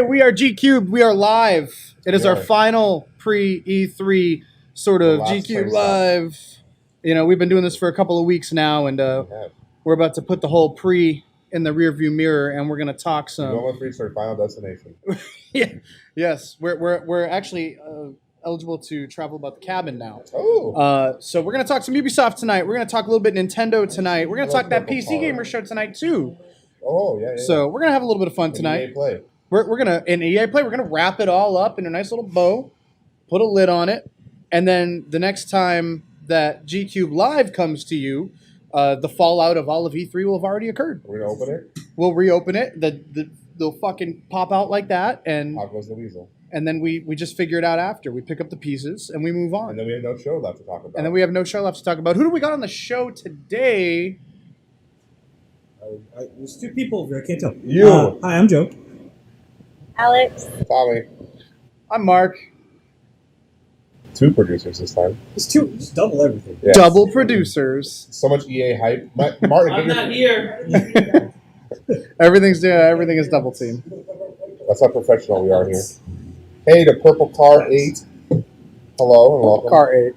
We are GCUB. We are live. It is our final pre-E3 sort of GCUB live. You know, we've been doing this for a couple of weeks now, and we're about to put the whole pre in the rearview mirror, and we're going to talk some. We almost reached our final destination. Yeah. Yes, we're actually eligible to travel about the cabin now. Oh. So we're going to talk some Ubisoft tonight. We're going to talk a little bit Nintendo tonight. We're going to talk that PC Gamer show tonight too. Oh yeah. So we're going to have a little bit of fun tonight. EA Play. We're gonna in EA Play. We're gonna wrap it all up in a nice little bow, put a lid on it, and then the next time that GCUB Live comes to you, the fallout of all of E3 will have already occurred. We're gonna open it. We'll reopen it. They'll fucking pop out like that, and out goes the weasel. And then we just figure it out after. We pick up the pieces and we move on. And then we have no show left to talk about. And then we have no show left to talk about. Who do we got on the show today? There's two people over here. I can't tell. You. Hi, I'm Joe. Alex. Tommy. I'm Mark. Two producers this time. It's two. Just double everything. Yes. Double producers. So much EA hype. Martin, I'm not here. Everything is double team. That's how professional we are here. Hey, the Purple Car 8. Hello and welcome. Car 8.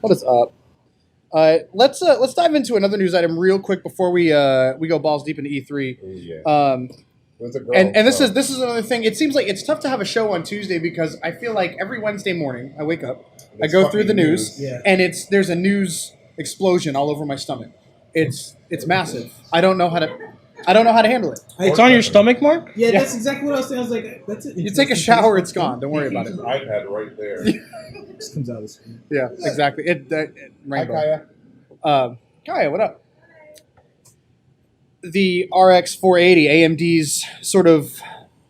What is up? Let's dive into another news item real quick before we go balls deep into E3. Ooh, yeah. And this is another thing. It seems like it's tough to have a show on Tuesday because I feel like every Wednesday morning I wake up, I go through the news, and there's a news explosion all over my stomach. It's massive. I don't know how to handle it. It's on your stomach, Mark? Yeah, that's exactly what I was saying. I was like, that's it. You take a shower, it's gone. Don't worry about it. iPad right there. It just comes out of the screen. Yeah, exactly. Rainbow. Hi, Kaya. Kaya, what up? The RX 480, AMD's sort of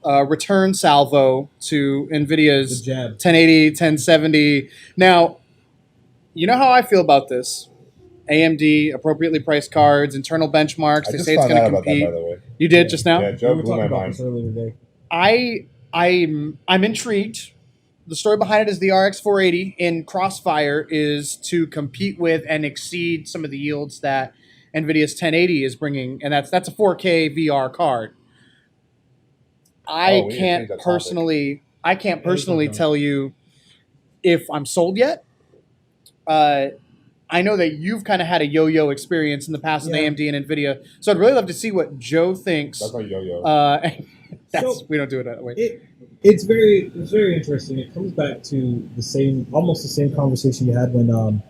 return salvo to NVIDIA's 1080, 1070. Now, you know how I feel about this. AMD, appropriately priced cards, internal benchmarks. They say it's going to compete. That, by the way. You did just now? Yeah, Joe blew my mind. I'm intrigued. The story behind it is the RX 480 in Crossfire is to compete with and exceed some of the yields that NVIDIA's 1080 is bringing, and that's a 4K VR card. I can't personally tell you if I'm sold yet. I know that you've kind of had a yo-yo experience in the past with AMD and NVIDIA, so I'd really love to see what Joe thinks. That's not yo-yo. We don't do it that way. It's very interesting. It comes back to almost the same conversation you had when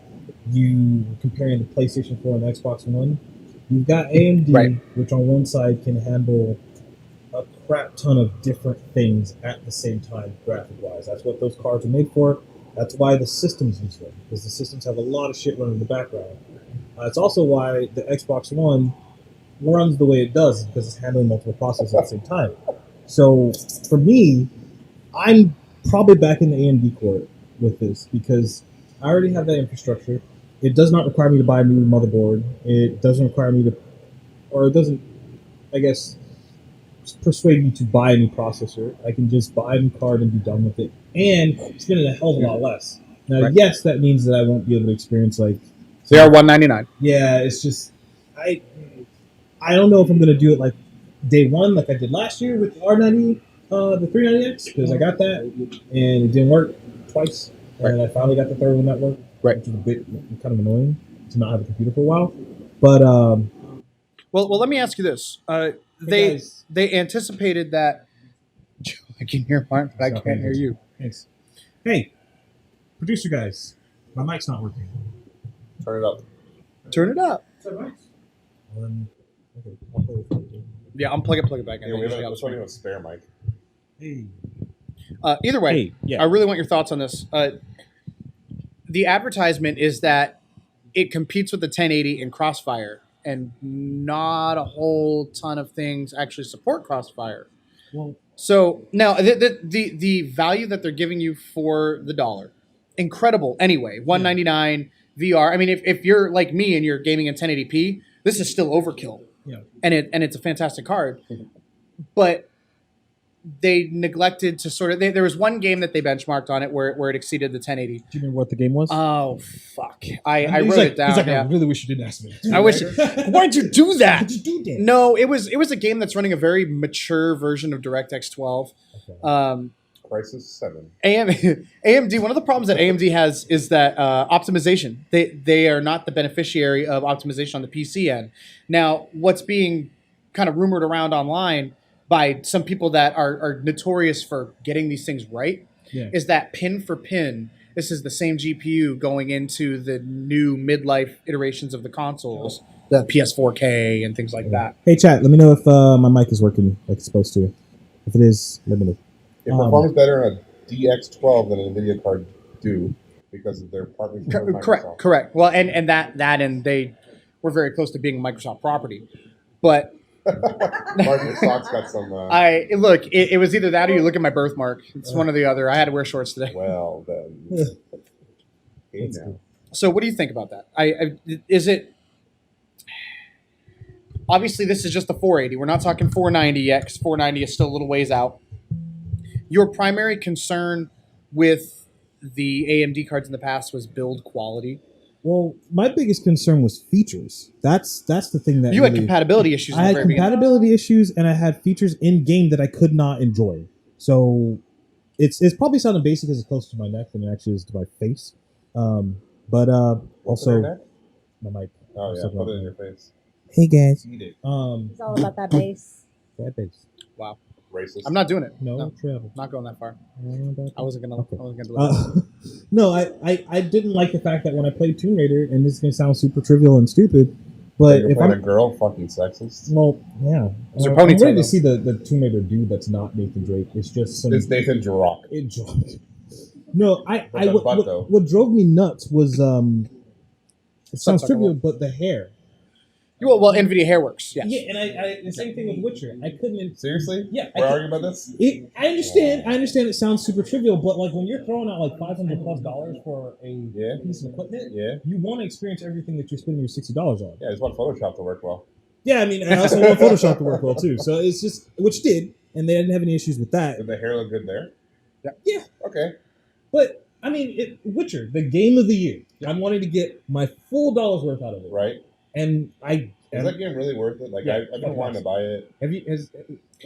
you were comparing the PlayStation 4 and Xbox One. You've got AMD, which on one side can handle a crap ton of different things at the same time, graphic-wise. That's what those cards are made for. That's why the systems use them, because the systems have a lot of shit running in the background. It's also why the Xbox One runs the way it does, because it's handling multiple processors at the same time. So for me, I'm probably back in the AMD court with this, because I already have that infrastructure. It does not require me to buy a new motherboard. It doesn't require me to, or it doesn't, I guess, persuade me to buy a new processor. I can just buy a new card and be done with it, and spend a hell of a lot less. Now, yes, that means that I won't be able to experience like CR199. Yeah, it's just I don't know if I'm gonna do it like day one, like I did last year with the R90, the 390X, because I got that and it didn't work twice, and I finally got the third one that worked. Which is a bit kind of annoying to not have a computer for a while, but well, let me ask you this: they anticipated that. I can hear Mark, but I can't hear you. Thanks. Hey, producer guys, my mic's not working. Turn it up. Turn it up. Okay, yeah, plug it back in. Yeah, let's not even a spare mic. Hey. Either way, I really want your thoughts on this. The advertisement is that it competes with the 1080 in Crossfire, and not a whole ton of things actually support Crossfire. Well, so now the value that they're giving you for the dollar, incredible. Anyway, $199 VR. I mean, if you're like me and you're gaming in 1080p, this is still overkill. Yeah, and it's a fantastic card, but they neglected to sort of. There was one game that they benchmarked on it where it exceeded the 1080. Do you remember what the game was? Oh fuck! I wrote it down. He's like, I really wish you didn't ask me. I wish. Why'd you do that? Why'd you do that? No, it was a game that's running a very mature version of DirectX 12. Crisis 7. AMD. One of the problems that AMD has is that optimization. They are not the beneficiary of optimization on the PC end. Now, what's being kind of rumored around online by some people that are notorious for getting these things right is that pin for pin, this is the same GPU going into the new midlife iterations of the consoles, the PS4K and things like that. Hey, chat, let me know if my mic is working like it's supposed to. If it is, let me know. It performs better on a DX12 than an NVIDIA card do because of their partnership with Microsoft. Correct. Well, and they were very close to being a Microsoft property, but Microsoft's got some. It was either that or you look at my birthmark. It's one or the other. I had to wear shorts today. Well, then. Hey, now. So, what do you think about that? Is it? Obviously, this is just the 480. We're not talking 490 yet, because 490 is still a little ways out. Your primary concern with the AMD cards in the past was build quality. Well, my biggest concern was features. That's the thing that you had compatibility issues. I had compatibility issues, and I had features in game that I could not enjoy. So it's probably sounding basic because it's closer to my neck than it actually is to my face. But also my mic. Oh yeah, put it in your face. Hey guys. Eat it. It's all about that bass. That bass. Wow. Racist. I'm not doing it. No. Not going that far. I wasn't gonna. Okay. I wasn't gonna do it. No, I didn't like the fact that when I played Tomb Raider, and this is gonna sound super trivial and stupid, but if I'm a girl, fucking sexist. Well, yeah. I'm ready to see the Tomb Raider dude that's not Nathan Drake. It's just some. It's Nathan Drake. No, what drove me nuts was it sounds trivial, but the hair. Well, NVIDIA Hairworks, yes. Yeah, and I the same thing with Witcher. I couldn't. Seriously? Yeah. We're arguing about this? I understand. I understand it sounds super trivial, but like when you're throwing out like $500+ for a piece of equipment, you want to experience everything that you're spending your $60 on. Yeah, I just want Photoshop to work well. Yeah, I mean, I also want Photoshop to work well too. So it's just, which did, and they didn't have any issues with that. Did the hair look good there? Yeah. Okay. But I mean, Witcher, the game of the year. I'm wanting to get my full dollar's worth out of it. Right. And is that game really worth it? Like, I've been wanting to buy it. Am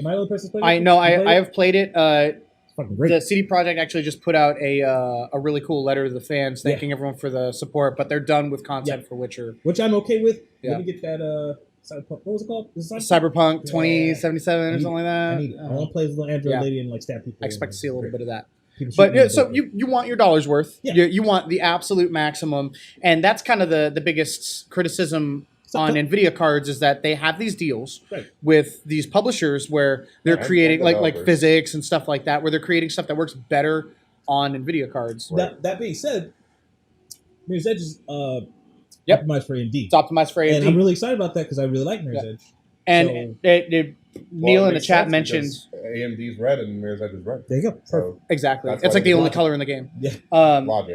I the only person playing it? I know. I have played it. It's fucking great. The CD Projekt actually just put out a really cool letter to the fans thanking everyone for the support, but they're done with content for Witcher, which I'm okay with. Yeah. Let me get that. Cyberpunk, what was it called? Cyberpunk 2077 or something like that. I need it. I want to play as a little android lady and like stab people. I expect to see a little bit of that. But so you want your dollar's worth. Yeah. You want the absolute maximum, and that's kind of the biggest criticism on NVIDIA cards is that they have these deals with these publishers where they're creating like physics and stuff like that, where they're creating stuff that works better on NVIDIA cards. That being said, Mirror's Edge is optimized for AMD. It's optimized for AMD. And I'm really excited about that because I really like Mirror's Edge. And Neil in the chat mentioned AMD's red and Mirror's Edge is red. There you go. So exactly. It's like the only color in the game. Yeah.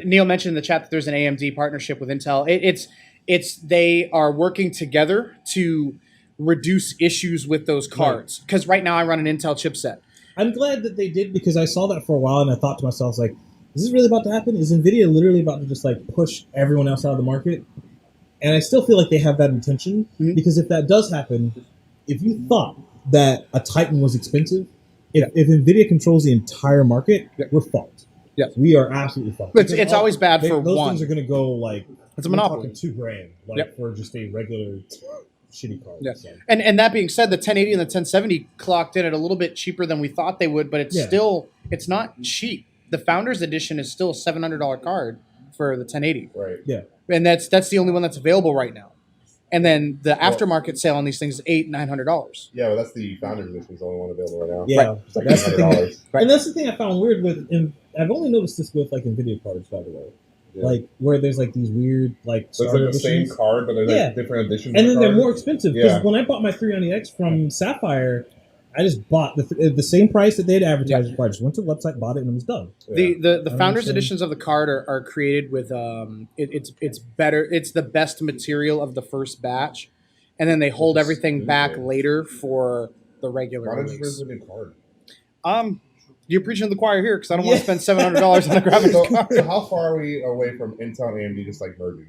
Neil mentioned in the chat that there's an AMD partnership with Intel. It's they are working together to reduce issues with those cards. Because right now I run an Intel chipset. I'm glad that they did because I saw that for a while and I thought to myself, like, is this really about to happen? Is NVIDIA literally about to just like push everyone else out of the market? And I still feel like they have that intention because if that does happen, if you thought that a Titan was expensive, if NVIDIA controls the entire market, we're fucked. Yeah, we are absolutely fucked. It's always bad for those one. Things are going to go like it's a monopoly. $2,000 for just a regular shitty card. Yeah. So. And that being said, the 1080 and the 1070 clocked in at a little bit cheaper than we thought they would, but it's still not cheap. The Founders Edition is still a $700 card for the 1080. Right. Yeah. And that's the only one that's available right now. And then the aftermarket sale on these things is $800-900. Yeah, well, that's the Founders Edition. Is the only one available right now. Yeah, it's like that's the thing. Right. And that's the thing I found weird with. And I've only noticed this with like NVIDIA cards, by the way. Yeah. Like where there's like these weird like. So it's like the same card, but there's like different editions. And then they're more expensive because when I bought my 390X from Sapphire, I just bought the same price that they had advertised for. I just went to the website, bought it, and it was done. Yeah. The Founders Editions of the card are created with it's better. It's the best material of the first batch, and then they hold everything back later for the regular. Why don't you use a new card? You're preaching to the choir here because I don't want to spend $700 on a graphics card. So how far are we away from Intel and AMD just like merging?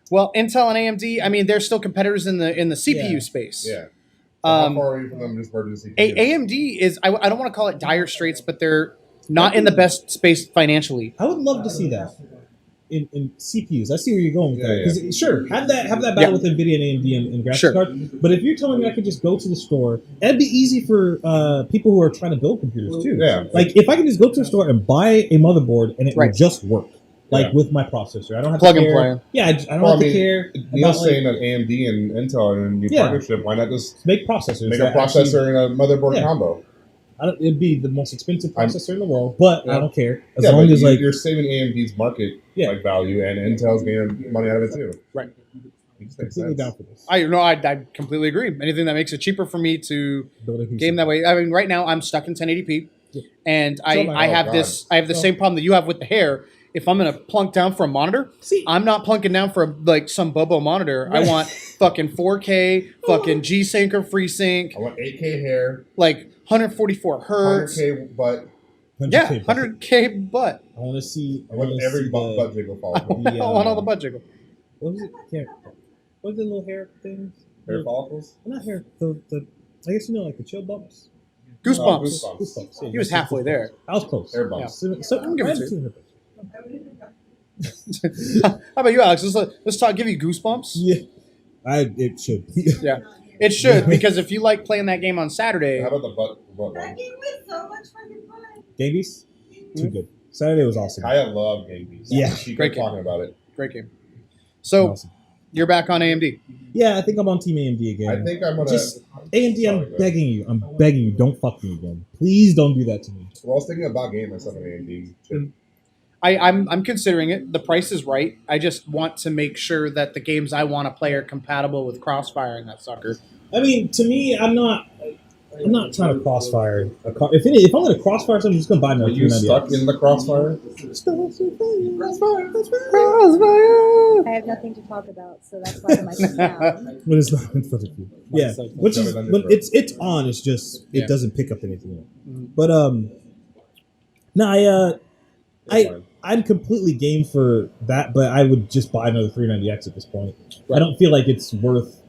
Well, Intel and AMD, I mean, they're still competitors in the CPU space. Yeah. How far are you from them just purchasing CPUs? AMD is, I don't want to call it dire straits, but they're not in the best space financially. I would love to see that in CPUs. I see where you're going with Yeah, that. 'Cause sure, have that battle with NVIDIA and AMD and graphics Sure. card. But if you're telling me I could just go to the store, that'd be easy for people who are trying to build computers too. Yeah. Like if I can just go to the store and buy a motherboard and it will just work. Like Yeah. with my processor, I don't have Plug to and care. play. Yeah, I don't have to care. Neil's about, saying that AMD and Intel are in a new partnership. Why not just make processors. make a that processor and a motherboard Yeah. combo? It'd be the most expensive processor in the world, but Yeah. I don't care as Yeah, long but as like you're saving AMD's market like value, and Intel's getting money out of it too. Right. It just makes completely sense. down for this. I completely agree. Anything that makes it cheaper for me to Build a PC. game that way. I mean, right now I'm stuck in 1080p, and I have God. this. I have the same problem that you have with the hair. If I'm gonna plunk down for a monitor, I'm not plunking down for like some Bobo monitor. I want fucking 4K, fucking G-Sync or FreeSync, I want 8K hair, like 144 hertz. 100K butt. Yeah, 100K. 100K butt. I want to see. I want every butt jiggle fall. I want all the butt jiggle. What was it? Yeah. What was the little hair things? Hair follicles? Not hair. The I guess you know like the chill bumps. Goosebumps. Goosebumps. Yeah, He was halfway there. I was close. Hair bumps. So I'm giving it to you. How about you, Alex? Let's talk. Give you goosebumps. Yeah, it should. Yeah, it should, because if you like playing that game on Saturday, How about the butt one? That game was so much fucking fun. Davies, too good. Saturday was awesome. I love Game Beast. Yeah. She Great kept game. talking about it. great game. So Awesome. you're back on AMD. Yeah, I think I'm on Team AMD again. I think I'm gonna Just AMD. Sorry, I'm begging you. Don't fuck me again. Please don't do that to me. Well, I was thinking about game myself on AMD. chip. I'm considering it. The price is right. I just want to make sure that the games I want to play are compatible with crossfiring that sucker. I mean, to me, I'm not trying to crossfire a car. If I'm going to crossfire something, I'm just going to buy another Are you 390. stuck in the crossfire? I have nothing to talk about, so that's why I'm like down. When it's not in front of you. Yeah, which is when it's on. It's just it Yeah. doesn't pick up anything. Mhm. But no, That's fine. I'm completely game for that. But I would just buy another 390X at this point. Right. I don't feel like it's worth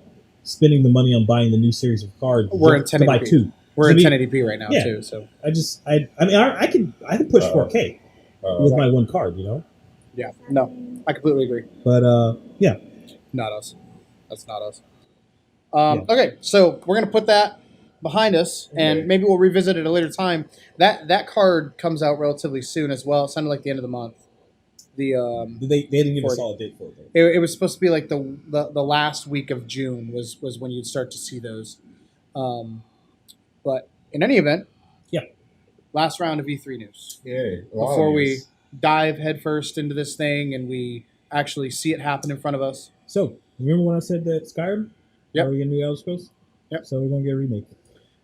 spending the money on buying the new series of cards. We're in to buy 1080p. two. We're I in mean, 1080p right now yeah. too. So I can push 4K with my one card, you know. yeah, no, I completely agree. But yeah. Not us. That's not us. Okay, so we're gonna put that behind us, and Okay. maybe we'll revisit it at a later time. That card comes out relatively soon as well. It sounded like the end of the month. The They didn't give a 40. solid date for it. Though. it was supposed to be like the last week of June was when you'd start to see those. But in any event, Yeah. last round of E3 news Yay. before we dive headfirst into this thing and we actually see it happen in front of us. So remember when I said that Skyrim? Yep. Are we gonna do Elder Scrolls? Yep. So we're gonna get a remake.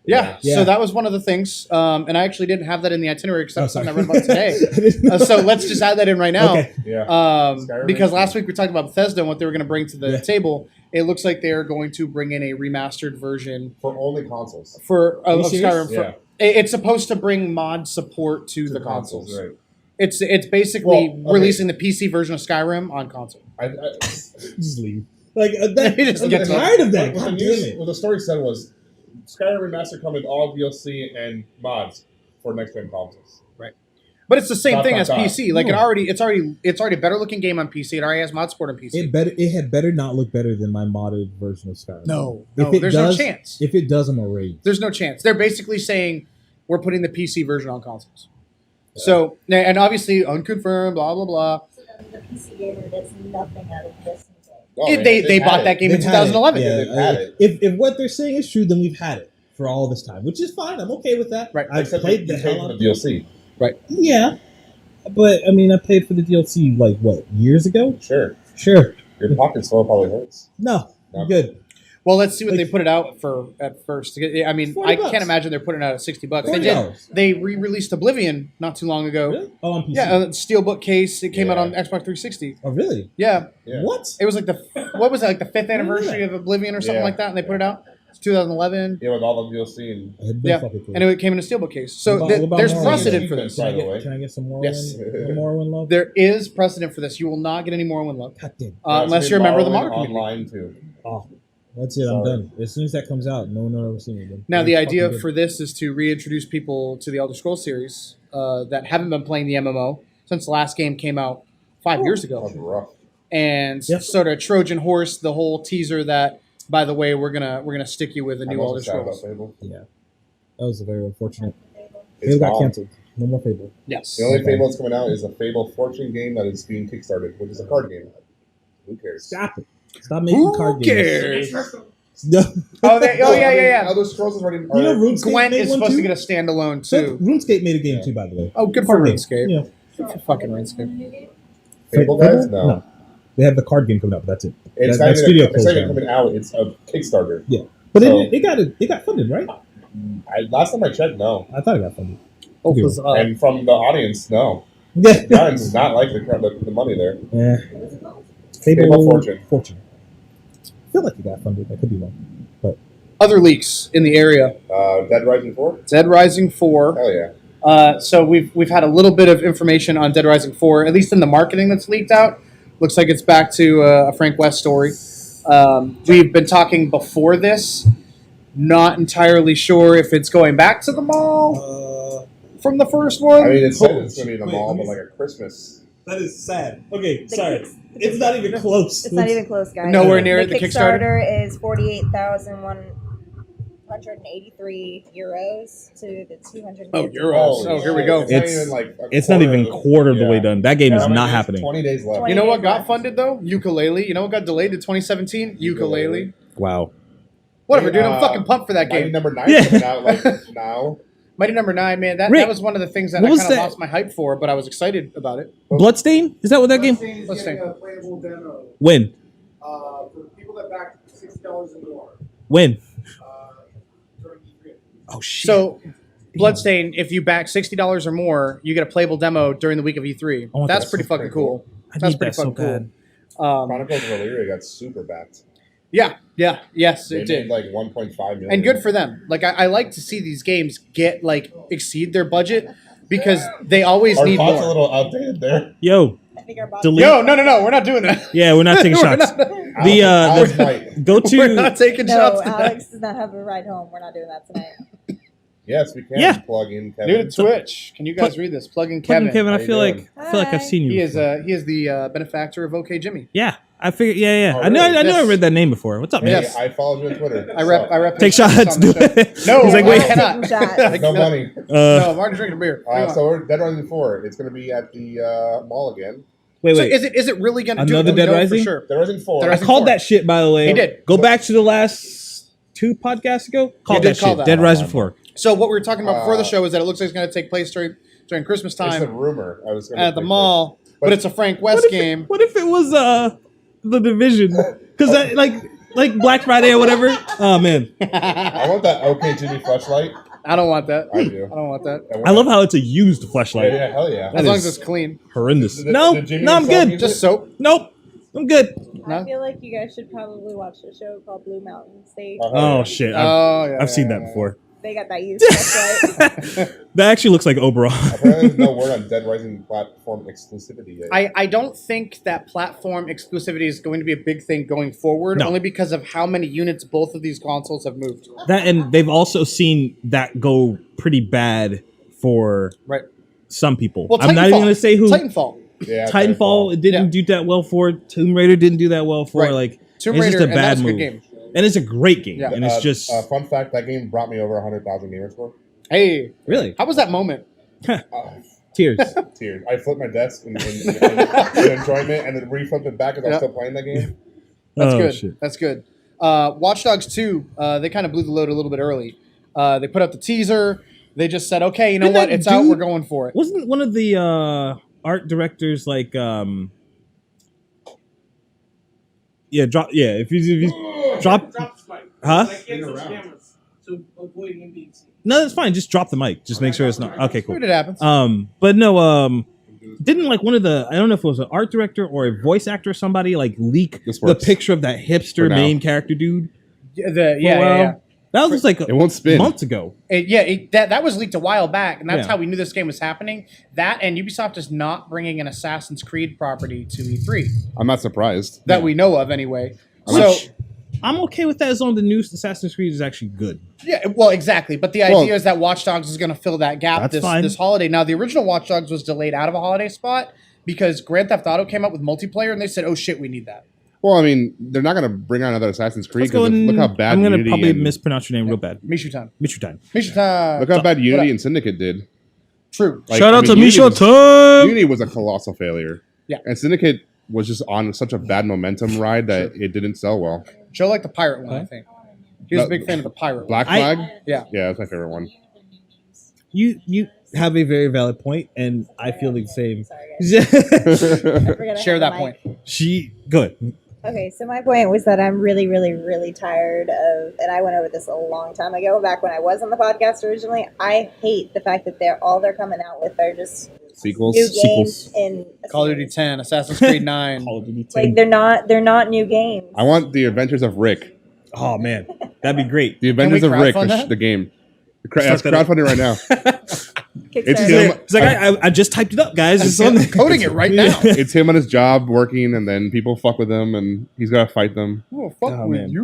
Yeah, Yeah. so that was one of the things, and I actually didn't have that in the itinerary because that's something I read sorry. about today. So let's just add that in right now. Okay. Yeah. Skyrim Because is- last week we talked about Bethesda and what they were going to bring to the Yeah. table. It looks like they're going to bring in a remastered version For only consoles. of you serious? Skyrim. Yeah. It's supposed to bring mod support to the consoles, consoles. right? It's basically Well, okay. releasing the PC version of Skyrim on console. Just leave. Like that. Just I'm get tired of that. What the God damn news- it. what the story said was Skyrim Remastered coming with all DLC and mods for next gen consoles. But it's the same Dot, thing dot, as dot. PC. Like No. it's already a better looking game on PC. It already has mod support on PC. It had better not look better than my modded version of Skyrim. no, If it there's does, no chance. If it does, I'm a rage. There's no chance. They're basically saying we're putting the PC version on consoles. So, and obviously unconfirmed, blah blah blah. So then the PC gamer gets nothing out of this. Oh, They bought that game in They've had it. 2011. Yeah, They've had it. If what they're saying is true, then we've had it for all this time, which is fine. I'm okay with that. Right. I've Except played you the paid hell for out the of DLC. Yeah, but I mean, I paid for the DLC like what, years ago? Sure. Sure. Your pocket swell probably hurts. No, No. I'm good. Well, let's see what Like- they put it out for at first. I mean, $40 I can't imagine they're putting it out at $60. They did. $40. They re-released Oblivion not too long ago. Really? Oh, on PC. Yeah, a steelbook case. It came out Yeah. on Xbox 360. Oh, really? Yeah, Yeah. What? it was like what was it, like the 5th anniversary of Oblivion or something Yeah. like that, and they put it out. It's 2011, Yeah, with all the DLC and I had no Yeah, fucking clue. and it came in a steelbook case. So What about there's Morrowind? precedent for this. By the way. Can I get some Morrowind? Yes. Morrowind love? There is precedent for this. You will not get any Morrowind love God damn. unless you're a member of the modder community. online too. Oh, That's it. I'm done. As soon as that comes out, no one will ever see me again. Now, the It's idea fucking good. for this is to reintroduce people to the Elder Scrolls series that haven't been playing the MMO since the last game came out 5 years That was ago, rough. and Yep. sort of Trojan horse the whole teaser that, by the way, we're gonna stick you with a I'm new also Elder sad about Scrolls. Fable. Yeah, that was very unfortunate. It's Fable got gone. canceled. No more Fable. Yes. The only Okay. Fable that's coming out is a Fable Fortune game that is being kickstarted, which is a card game. Who cares? Stop it. Stop making Who card cares? games. No. Yeah. Elder Scrolls is already. You know, RuneScape Gwent made is one supposed too? to get a standalone too. RuneScape made a game too, by the way. Oh, good for Card game. RuneScape. Yeah. Good for fucking RuneScape. Fable guys? No. They have the card game coming up, but that's it. It's That not even studio it's not closed even down. coming out. It's a Kickstarter. Yeah. But So- it got funded, right? Last time I checked, no. I thought it got funded. Opus up. And from the audience, no. Yeah. The audience does not like the money there. Yeah. Fable Fortune. I feel like it got funded. I could be wrong. Other leaks in the area. Dead Rising 4? Dead Rising 4. Hell yeah. So we've had a little bit of information on Dead Rising 4, at least in the marketing that's leaked out. Looks like it's back to a Frank West story. We've been talking before this. Not entirely sure if it's going back to the mall from the first one. I mean, it said Oh, it's going to be in the wait, mall, let me but like a Christmas. That is sad. Okay, The sorry. Kicks- It's not even close. It's not even close, guys. Nowhere near the the Kickstarter? Kickstarter is 48,183 euros to the 200. Oh, euros. Oh, here we go. It's not even like It's not even quarter of the way done. That game is How many not days? happening. 20 days left. 20 You know what days got left. funded though? Ukulele. You know what got delayed to 2017? Ukulele. Wow. Whatever, dude. I'm Uh, fucking pumped for that Mighty game. number 9 Yeah. coming out like now. Mighty Number 9, man. That Rick, was one of the things that what I was kind of that? lost my hype for, but I was excited about it. Bloodstain? Is that what that game? Let's see. a playable demo When? for people that back $6 or more When? during E3. Oh shit. So, Bloodstain, if you back $60 or more, you get a playable demo during the week of E3. I want That's that. pretty fucking cool. I That's need pretty that so fucking cool. bad. Chronicles of Valyria got super backed. Yes, They it did. made like 1.5 million. And good for them. Like I like to see these games exceed their budget because they always Our need thoughts a more. little outdated there. Yo, I think our boss. delete. Yo, no, we're not doing that. Yeah, we're not taking We're shots. not- The Alex might. go We're not to taking No, shots tonight. Alex does not have a ride home. We're not doing that tonight. Yes, we can Yeah. plug in Kevin. New to Twitch. Can you guys read this? Plug in Kevin. Kevin. I How feel you like I've seen you. He is before. the benefactor of OK Jimmy. Yeah, I figured. Yeah. Oh, I know. really? I know. I Yes. read that name before. What's up, man? Hey, Yes. I followed you on Twitter. I rep. Take his place shots. on the Do show. it. No, He's like, I wait. cannot. Taking shots. No money. No, I'm already drinking a beer. Hang on. So we're Dead Rising 4. It's going to be at the mall again. wait. So is it really going to do it? Another We Dead know Rising? for sure? Dead Rising 4. Dead I Rising called 4. that shit, by the way. He did. Go back to the last 2 podcasts ago. Called did that call shit. that. Dead Rising 4. So what we were talking about before the Uh, show is that it looks like it's going to take place during Christmas It's a time rumor. I was gonna at the think mall, but it's a Frank West game. What if it was the Division? Because like Black Friday or whatever. Oh man, I want that OK Jimmy flashlight. I don't want that. I do. I don't want that. And I love how it's a used Yeah, flashlight. yeah, hell yeah. As That long is- as it's clean. Horrendous. The- No, the Jimmy no, I'm himself good. uses Just soap. Nope, I'm good. No? I feel like you guys should probably watch a show called Blue Mountain State. Oh shit, I've Oh, yeah. seen that before. They got that used. That's right. That actually looks like Oberon. Apparently, there's no word on Dead Rising platform exclusivity yet. I don't think that platform exclusivity is going to be a big thing going forward, No. only because of how many units both of these consoles have moved. That and they've also seen that go pretty bad for Right. some people. Well, I'm not even Titanfall. going to say who. Titanfall. Yeah, Titanfall it didn't do that well for. Tomb Raider didn't do that well for. Right. Like Tomb it's Raider, just a and that bad was a good move. game. And it's a great game, Yeah. and it's just fun fact: that game brought me over 100,000 gamer score. Hey, really how was that moment? Uh, tears. tears. I flipped my desk in enjoyment, and then reflipped it back because I was Yeah. still playing that game. That's Oh, good. shit. That's good. Watch Dogs 2, they kind of blew the load a little bit early. They put out the teaser. They just said, okay, you know Didn't what? that It's out. dude- We're going for it. Wasn't one of the art directors like if you drop Drop the mic. Huh? Like, get some cameras to avoid him being seen. no, that's fine. Just drop the mic. Just make sure it's not okay. Cool. It happens. But no, didn't like one of the I don't know if it was an art director or a voice actor or somebody like leak This the works. picture of that hipster For now. main character dude. Yeah. That was like It won't spin. months ago. That was leaked a while back, and that's Yeah. how we knew this game was happening. That and Ubisoft is not bringing an Assassin's Creed property to E3 I'm not surprised. that we know of, anyway. I'm So not sh- I'm okay with that as long as the new Assassin's Creed is actually good. Yeah, well, exactly. But the Well- idea is that Watch Dogs is going to fill that gap That's fine. this holiday. Now, the original Watch Dogs was delayed out of a holiday spot because Grand Theft Auto came out with multiplayer, and they said, "Oh shit, we need that." Well, I mean, they're not going to bring out another Assassin's Creed Let's go because and look how bad I'm gonna Unity probably and, mispronounce your name real bad. Mishu Mishu time. time. look how bad What Unity up? and Syndicate did. True. Like, Shout I out mean, to Unity Mishu was- time. Unity was a colossal failure. Yeah. And Syndicate was just on such a bad momentum ride that it didn't sell well. Joe liked the pirate one, I Okay. think. He was a No, big fan of the pirate one. Black I- Flag? Yeah. Yeah, that's my favorite one. You have a very valid point, and I feel the same. Sorry, guys. I forgot I Share had that the point. mic. She good. Okay, so my point was that I'm really, really, really tired of, and I went over this a long time ago, back when I was on the podcast originally. I hate the fact that they're coming out with are just Sequels? new games in a Call of Duty series. 10, Assassin's Creed 9. Call of Duty Like 10. they're not new games. I want the Adventures of Rick. Oh man, that'd be great. The Adventures we of Rick, crowdfund that? the game. Start That's that up. crowdfunding right now. It's Kickstarter. him. It's like I just typed it up, guys. It's on I'm coding it right now. It's him on his job working, and then people fuck with him, and he's got to fight them. Oh, fuck Oh, with man. you.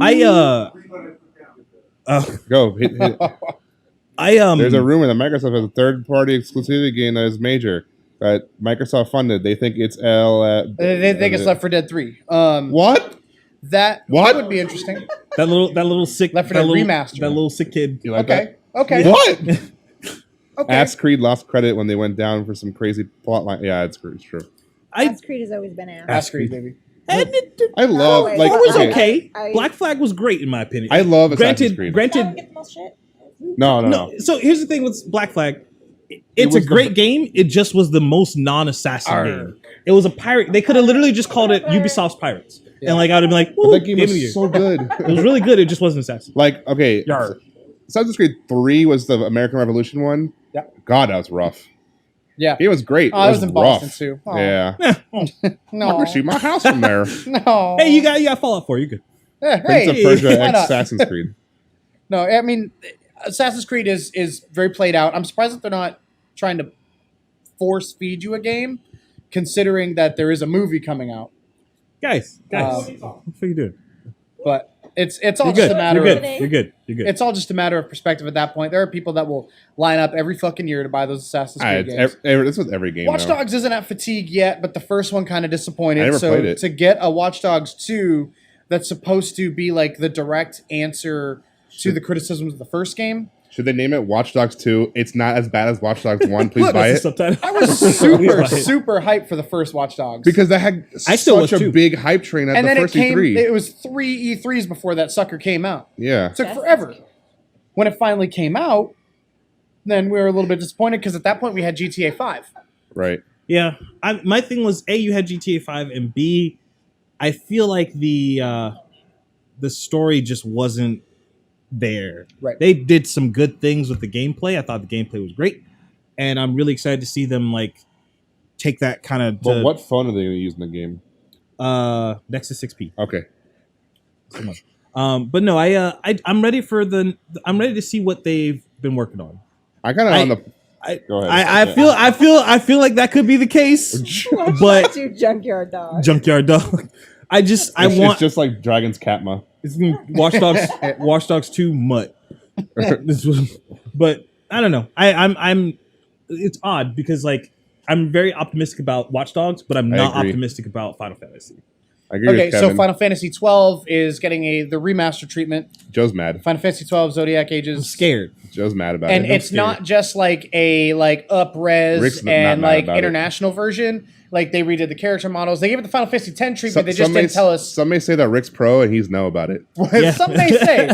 Go. Hit. There's a rumor that Microsoft has a third-party exclusivity game that is major that Microsoft funded. They think it's They think it's Left 4 Dead 3. What? That What? would be interesting. that little sick Left 4 that Dead little, remaster. that little sick kid. You like Okay. Okay. that? What? Okay. Ass Creed lost credit when they went down for some crazy plot line. Yeah, it's true. Assassin's Creed has always been ass. Ass Creed, baby. And it I love wait, like was okay. okay. I- Black Flag was great in my opinion. I love Assassin's granted, Creed. granted. Get the most shit. No. No. So here's the thing with Black Flag. It's a was the- great game. It just was the most non-assassin Arr. game. It was a pirate. They could have literally just called it Ubisoft's Pirates, and like I would have been like, But "Woo, that game Game of the Year." was so good. It was really good. It just wasn't assassin. Like, okay, Yar. Assassin's Creed 3 was the American Revolution one. Yeah. God, that was rough. Yeah. It was great. Oh, it I was was in rough. Boston too. Oh. Yeah. I'm No. gonna shoot my house from there. No. Hey, you got Fallout 4. You're good. Yeah, Prince of hey, Persia why X not? Assassin's Creed. No, I mean, Assassin's Creed is very played out. I'm surprised that they're not trying to force feed you a game, considering that there is a movie coming out. Guys, Um, what are you doing? But it's all You're just good. a matter You're of good. You're good. You're good. it's all just a matter of perspective at that point. There are people that will line up every fucking year to buy those Assassin's Creed games. This was every game. Watch though. Dogs isn't at fatigue yet, but the first one kind of disappointed. I never so played it. to get a Watch Dogs 2 that's supposed to be like the direct answer to the criticisms of the first game, Should they name it Watch Dogs 2? It's not as bad as Watch Dogs 1. Please Look, buy That's it. the subtitle. I was Please super, buy it. super hyped for the first Watch Dogs. Because that had I still such was a too. big hype train at and the then it first came, E3. it was 3 E3s before that sucker came out. Yeah. It took forever. When it finally came out, then we were a little bit disappointed because at that point we had GTA 5. Right. Yeah, my thing was A, you had GTA 5, and B, I feel like the story just wasn't there. Right. They did some good things with the gameplay. I thought the gameplay was great, and I'm really excited to see them like take that kind of But what phone are they going to use in the game? Nexus 6P. Okay. But no, I'm ready for I'm ready to see what they've been working on. I kind of on the. Go ahead. I feel like that could be the case, but To Junkyard Dog. Junkyard Dog. It's just like Dragon's Katma. It's Watch Dogs 2 Mutt. This was, but I don't know. I'm it's odd because like I'm very optimistic about Watch Dogs, but I'm I not agree. optimistic about Final Fantasy. I agree Okay, with so Kevin. Final Fantasy 12 is getting the remaster treatment. Joe's mad. Final Fantasy 12 Zodiac I'm Ages. scared. Joe's mad about And it. it's not just like a up-res Rick's not and mad like about it. international version. Like they redid the character models. They gave it the Final Fantasy 10 treatment. They just some may- didn't tell us. Some may say that Rick's pro and he's no about it. Some may say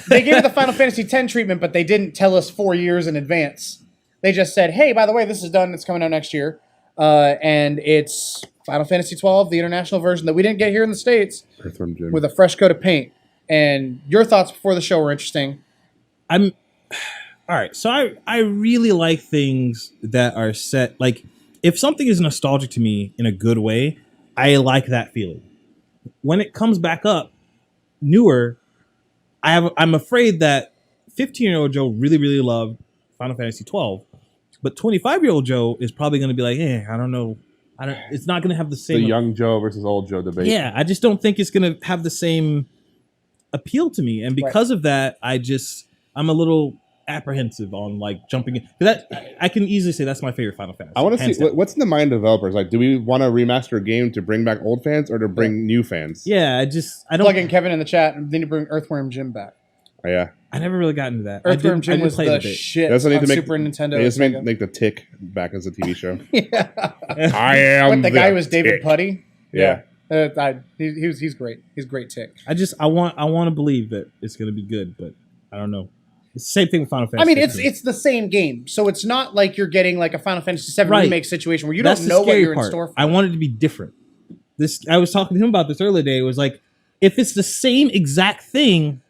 they gave it the Final Fantasy 10 treatment, but they didn't tell us 4 years in advance. They just said, "Hey, by the way, this is done. It's coming out next year, and it's Final Fantasy 12, the international version that we didn't get here in the States, Earthworm Jim. with a fresh coat of paint." And your thoughts before the show were interesting. I'm all right. So I really like things that are set. Like if something is nostalgic to me in a good way, I like that feeling. When it comes back up, newer, I'm afraid that 15-year-old Joe really loved Final Fantasy 12, but 25-year-old Joe is probably going to be like, I don't know. It's not going to have the the same. young Joe versus old Joe debate. Yeah, I just don't think it's going to have the same appeal to me, and because of that, I'm a little apprehensive on like jumping in. 'Cause that I can easily say that's my favorite Final Fantasy. I want to hands see down. what's in the mind of developers. Like, do we want to remaster a game to bring back old fans or to bring new fans? Yeah, I don't. Plug in Kevin in the chat, and then you bring Earthworm Jim back. Oh, yeah. I never really got into that. Earthworm Jim was play the it a bit. shit That's what on they need to make, Super Nintendo. They just Sega. make the Tick back as a TV show. Yeah. I am What, the guy was David Tick. Putty? Yeah. He's great. He's a great Tick. I want to believe that it's going to be good, but I don't know. It's the same thing with Final Fantasy. I mean, it's the same game, so it's not like you're getting like a Final Fantasy VII Right. remake situation where you That's don't the know what scary you're part. in store for. I want it to be different. I was talking to him about this earlier today. It was like, if it's the same exact thing,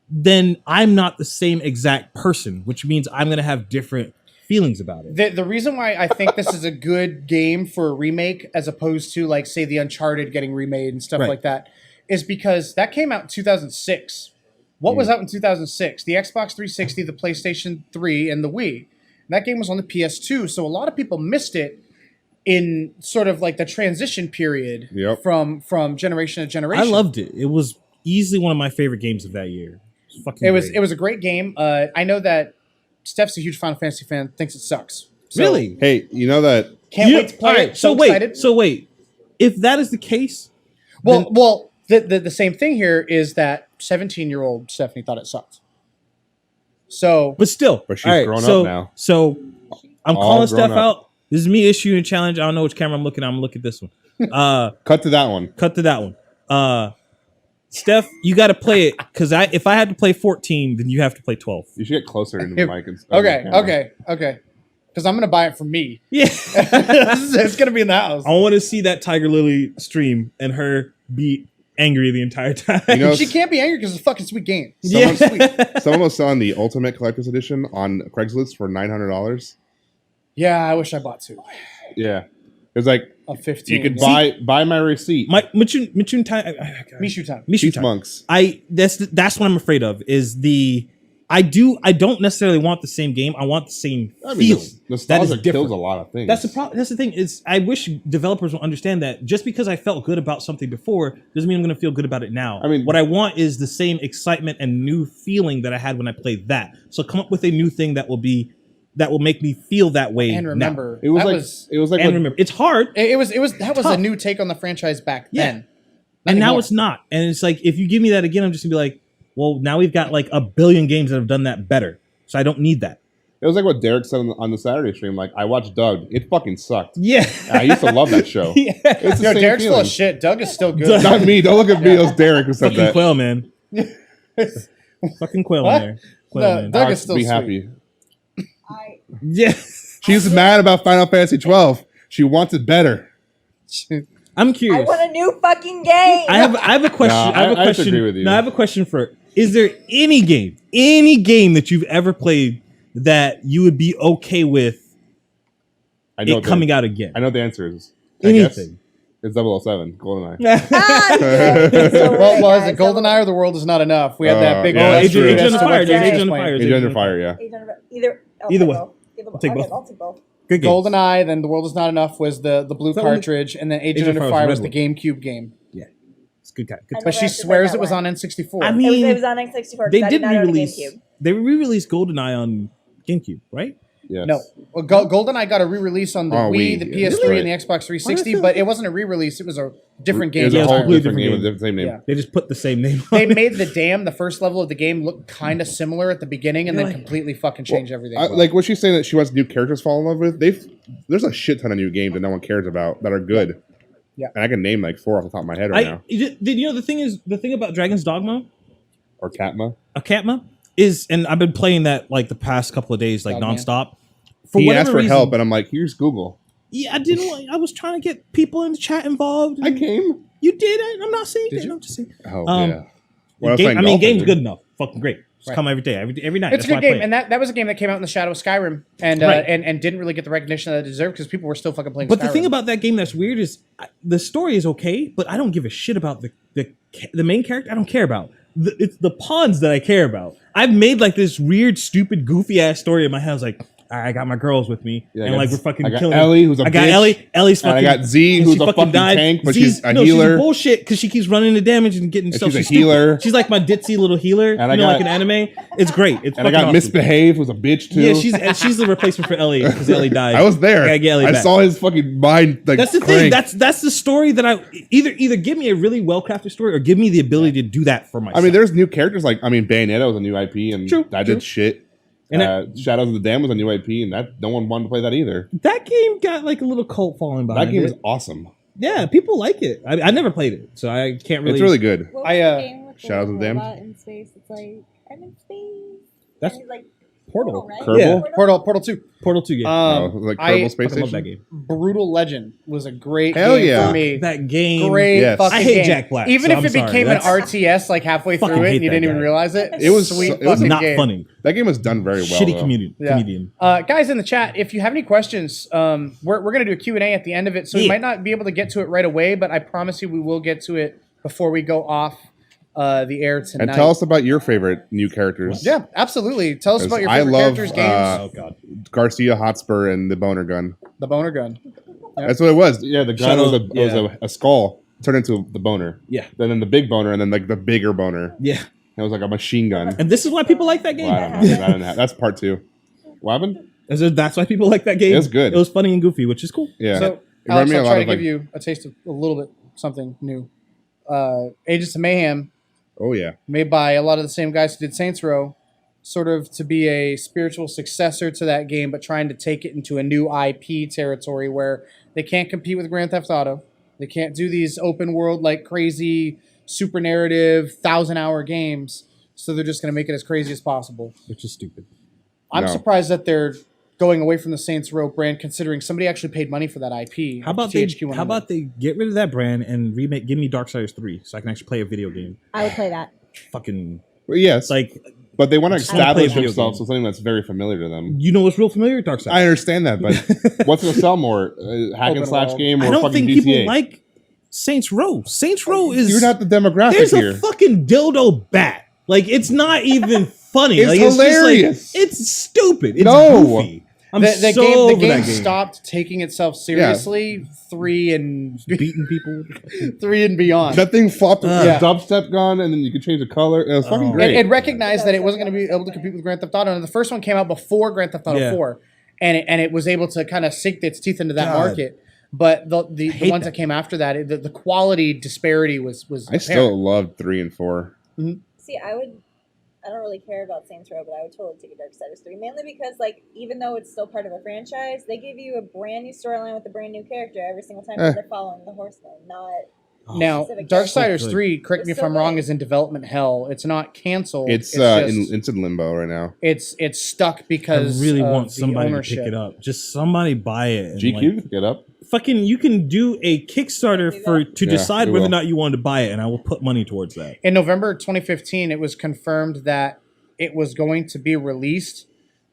then I'm not the same exact person, which means I'm going to have different feelings about it. The reason why I think this is a good game for a remake as opposed to like say the Uncharted getting remade and stuff Right. like that is because that came out in 2006. What was out in 2006? The Xbox 360, the PlayStation 3, and the Wii. And that game was on the PS2, so a lot of people missed it in sort of like the transition period from generation to generation. I loved it. It was easily one of my favorite games of that year. It was a great game. I know that Steph's a huge Final Fantasy fan, thinks it sucks. So Really? Hey, you know that... Can't wait to play it. So wait. If that is the case... Well, the same thing here is that 17-year-old Stephanie thought it sucked. So, But still. But she's grown up now. So I'm All calling grown Steph up. out. This is me issuing a challenge. I don't know which camera I'm looking at. I'm going to look at this one. Cut to that one. Cut to that one. Steph, you got to play it because if I had to play 14, then you have to play 12. You should get closer into the mic and stuff. okay. Because I'm going to buy it for me. Yeah. It's going to be in the house. I want to see that Tiger Lily stream and her be angry the entire time. You know, She can't be angry because it's a fucking sweet game. someone was selling the Ultimate Collector's Edition on Craigslist for $900. Yeah, I wish I bought two. Yeah. It was like, A 15. you could buy my receipt. Mishu time. Mishu time. Mishu time. Monks. That's what I'm afraid of is I don't necessarily want the same game. I want the same feeling. Nostalgia kills a lot of things. That's the problem. That's the thing is I wish developers will understand that just because I felt good about something before doesn't mean I'm going to feel good about it now. I mean, what I want is the same excitement and new feeling that I had when I played that. So come up with a new thing that will make me feel that way. And remember, it was like remember, it's hard. That was tough. a new take on the franchise back then. And now anymore. it's not. And it's like if you give me that again, I'm just gonna be like, well, now we've got like a billion games that have done that better. So I don't need that. It was like what Derek said on the Saturday stream. Like, I watched Doug. It fucking sucked. Yeah. I used to love that show. Yeah. It's the same Derek's full feeling. of shit. Doug is still good. Not me. Don't look at me. It was Derek who said Fucking that. Quail, man. Fucking Quail What? in there. Quail, No, man. Doug is still be sweet. happy. Yeah. She's mad about Final Fantasy 12. She wants it better. I'm I curious. want a new fucking game. I have a question. No, I have a I question. disagree with you. No, I have a question for. Is there any game that you've ever played that you would be okay with I know it coming out again? I know the answer is I guess Anything. it's 007, GoldenEye. Ah, yeah, that's so Well, right, is it guys. GoldenEye or The World Is Not Enough? We had that big. yeah, that's true. Agent of to Fire. what There's James Agent of played. Fire. Agent Under Fire, yeah. Either way. Either I'll take okay, both. I'll take both. Good game. GoldenEye, then The World Is Not Enough was the blue Is that one- cartridge, and then Agent Agent Under of Fire Fire was was the the GameCube game. It's good guy. Good I time. But she never actually swears played it was that on one. N64. I It mean, was on N64. they I did not own a re-release. GameCube. They re-released GoldenEye on GameCube, right? Yes. No, well, GoldenEye got a re-release on the Oh, Wii, Wii. the Yeah, PS3, really? and the Xbox 360, feel but like- it wasn't a re-release. It was a different game. It was a Yeah, whole completely different game different with the same name. Yeah. They just put the same name They on it. made the dam, the first level of the game, look kind of similar at the beginning, and then Really? completely fucking changed everything. Like what she's saying that she wants new characters to fall in love with. There's a shit ton of new games that no one cares about that are good. Yeah. And I can name like 4 off the top of my head right now. Did you know the thing about Dragon's Dogma? Or Katma. Akatma is, and I've been playing that like the past couple of days, like Dogman. nonstop. He whatever asked for reason- help, and I'm like, here's Google. Yeah, I was trying to get people in the chat involved. I came. You did. I'm not saying Did that. you? I'm just saying. Oh, Um, yeah. Game's good enough. Fucking great. Just Right. come every day, every night. It's That's a good why I game, play and it. that was a game that came out in the shadow of Skyrim, and Right. and didn't really get the recognition that it deserved because people were still fucking playing. But Skyrim. the thing about that game that's weird is the story is okay, but I don't give a shit about the main character. I don't care about. It's the pawns that I care about. I've made like this weird, stupid, goofy ass story in my head. I was like, I got my girls with me, Yeah, and like we're fucking I got killing. Ellie, who's a I got bitch, Ellie. Ellie's and fucking. I got Z, and who's she a fucking died. tank, but Z's, she's a no, healer. She's bullshit because she keeps running into damage and getting stuff. she's a stupid. healer. She's like my ditzy little healer. And I you know, got- like an anime. It's great. It's And I fucking got awesome. Misbehave, who's a bitch too. Yeah, she's the replacement for Ellie because Ellie died. I was there. I gotta get Ellie I back. saw his fucking mind. Like, That's the thing. crank. That's the story that I either give me a really well crafted story or give me the ability to do that for myself. I mean, there's new characters like Bayonetta was a new IP, and True, that true. did shit. And Shadows of the Dam was a new IP, and that no one wanted to play that either. that game got like a little cult following behind That game it. is awesome. Yeah, people like it. I never played it, so I can't really. It's really good. What I, was the game with the Shadows of the Damned? robot in space? It's like I'm in space. That's And he's like Portal. right? Kerbal? Portal 2. Portal 2 game. Like Kerbal Space I love Station. that game. Brutal Legend was a great Hell game yeah. for me. That game. Great Yes. fucking I hate game. Jack Black, Even so if I'm it sorry. became an That's- RTS like halfway Fucking through it hate and you that didn't even guy. realize it. It was sweet so- it was fucking Not game. funny. That game was done very well. Shitty though. comedian. Yeah. Comedian. Guys in the chat, if you have any questions, we're going to do a Q&A at the end of it, so we Yeah. might not be able to get to it right away, but I promise you we will get to it before we go off the air tonight. And tell us about your favorite new characters. Yeah, absolutely. Tell us about your I favorite love, characters, games. Oh god. Garcia Hotspur and the boner gun. The boner gun. Yeah. That's what it was. Yeah, the gun Shadow- was a skull turned into the boner. Yeah. Then the big boner, and then like the bigger boner. Yeah. It was like a machine gun. And this is why people like that game. Well, I don't know. I didn't have- that's part 2. What happened? That's why people like that game. It was good. It was funny and goofy, which is cool. Yeah. So, It reminded Alex, me a I'll lot try to of, like- give you a taste of a little bit something new. Agents of Mayhem, Oh yeah. made by a lot of the same guys who did Saints Row, sort of to be a spiritual successor to that game, but trying to take it into a new IP territory where they can't compete with Grand Theft Auto. They can't do these open world, like crazy, super narrative, 1,000-hour games. So they're just going to make it as crazy as possible. Which is stupid. I'm No. surprised that they're going away from the Saints Row brand, considering somebody actually paid money for that IP. How about they get rid of that brand and give me Darksiders 3 so I can actually play a video game? I would play that. Fucking Well, yes, like but they want to just wanna play a establish video themselves game. with something that's very familiar to them. you know what's real familiar? Darksiders. I understand that, but what's going to sell more? Hack Open and slash world. game or I don't fucking think GTA? people like Saints Row. Saints Row is You're not the demographic there's here. a fucking dildo bat. Like it's not even funny. It's like, hilarious. It's just like it's stupid. It's No. goofy. I'm the so game, over the game that game. stopped taking itself seriously. 3 and Beating people. 3 and beyond. That thing flopped with Yeah. a dubstep gun, and then you could change the color. It was fucking Oh. great. It recognized that it wasn't going to be able to compete with Grand Theft Auto, and the first one came out before Grand Theft Auto Yeah. 4, and it was able to kind of sink its teeth into that God. market. But the hate ones that came after that, the quality disparity was I apparent. still loved 3 and 4. See, I don't really care about Saints Row, but I would totally take a Darksiders 3. Mainly because, like, even though it's still part of a franchise, they give you a brand new storyline with a brand new character every single time they're following the Horsemen, not... Now, Specific Darksiders character. 3, correct me if It's so I'm wrong, good. is in development hell. It's not canceled. It's just, it's in limbo right now. it's stuck I because really of want the somebody ownership. to pick it up. Just somebody buy it. And GQ, like, get up. fucking, you can do a Kickstarter to Yeah, decide we whether or will. not you want to buy it, and I will put money towards that. In November 2015, it was confirmed that it was going to be released,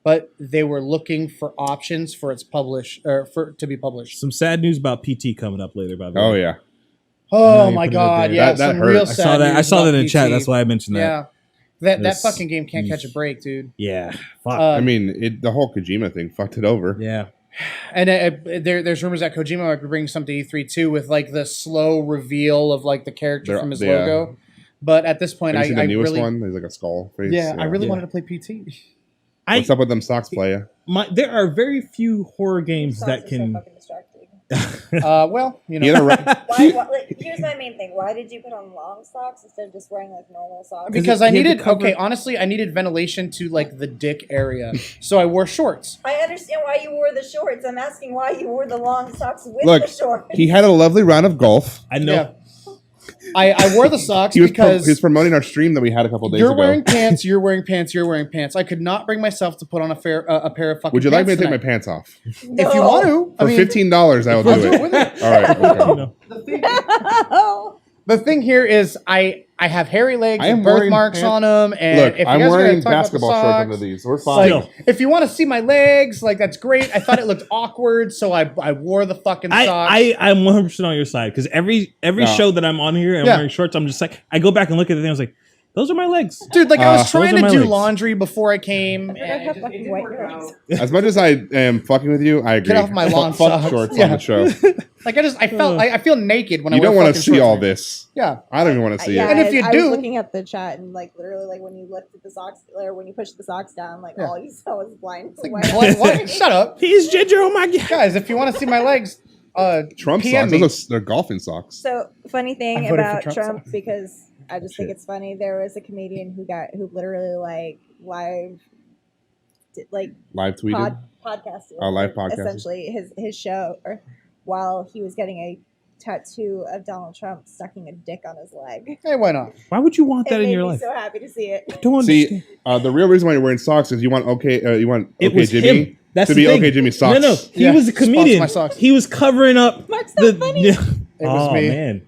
but they were looking for options for its to be published. Some sad news about PT coming up later, by the way. Oh yeah. Oh you my put it God! there. Yeah, That some hurt. real I sad. I saw that. I news saw that about in chat. PT. That's why I mentioned that. Yeah, that This- fucking game can't catch a break, dude. Yeah. Fuck. Uh, I mean, the whole Kojima thing fucked it over. yeah. And there's rumors that Kojima might be bringing something to E3 too, with like the slow reveal of like the character from his logo. But at this point, Have you seen the I newest really, one? There's like a skull face. yeah, I really Yeah. wanted to play PT. What's up with them socks, playa? There are very few horror games Socks that are so can. fucking distracting. Well, you know, He had a right- Like, here's my main thing. Why did you put on long socks instead of just wearing, like, normal socks? because he I had to needed cover- honestly, I needed ventilation to like the dick area, so I wore shorts. I understand why you wore the shorts. I'm asking why you wore the long socks with Look, the shorts. he had a lovely round of golf. I know. Yeah. I wore the socks He was because promoting our stream that we had a couple days you're ago. wearing pants, you're wearing pants, you're wearing pants. I could not bring myself to put on a pair of fucking. Would you like me to take my pants pants off? tonight. If you want to, I For mean, $15, I will I'll do do it. it with it. All right. Okay. You know. Oh. The thing here is, I have hairy legs I am with wearing birthmarks pants- on them, and Look, if you I'm guys are wearing gonna talk about the basketball shorts socks, under these. We're like, fine. if you want to see my legs, like that's great. I thought it looked awkward, so I wore the fucking socks. I'm 100% on your side because every No. show that I'm on here and Yeah. I'm wearing shorts, I'm just like, I go back and look at the thing. I was like, Those are my legs. Dude, like I was trying those are to my do legs. laundry before I came. I have fucking white girls. As much as I am fucking with you, I agree. Get off my lawn Fuck socks. shorts Yeah. on the show. Like I feel naked when You I wear don't want to fucking see shorts, all man. this. Yeah. I don't even want to see Yeah, it. And if you I do- was looking at the chat and like literally like when you lifted the socks or when you pushed the socks down, like Yeah. all you saw was blind. What? Shut up. He's Ginger. Oh my god. Guys, if you want to see my legs, Trump PM socks. me. They're golfing socks. So funny I thing voted for about Trump Trump socks. because I just think Shit. it's funny. There was a comedian who literally like live Live tweeted. podcasted. Oh, live podcasted. Essentially his show or while he was getting a tattoo of Donald Trump sucking a dick on his leg. hey, why not? Why would you want It that in made your me life? so happy to see it. I don't understand. See, the real reason why you're wearing socks is you want It was Jimmy him. That's to the be thing. okay Jimmy socks. No, he Yeah, was a sponsor comedian. my socks. He was covering up Mark's so funny. Yeah. It was oh me. man.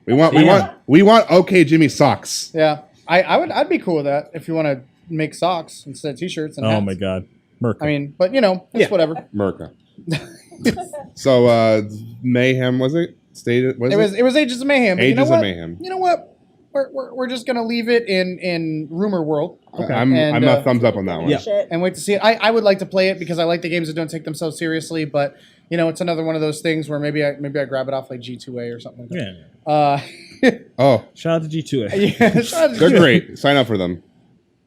We want okay Jimmy socks. Yeah. I'd be cool with that if you want to make socks instead of t-shirts and Oh hats. my god. Merc. I mean, but you know, it's Yeah. whatever. Merca. So Mayhem was it? Stated It was Ages of Mayhem. But you know Ages what? of Mayhem. You know what? We're just gonna leave it in rumor world Okay. I'm And, a thumbs up on that one. Yeah. Shit. and wait to see it. I would like to play it because I like the games that don't take themselves seriously. But you know, it's another one of those things where maybe I grab it off like G2A or something like that. Yeah. Oh, Shout out to G2A. Yeah, shout out to they're G2A. great. Sign up for them.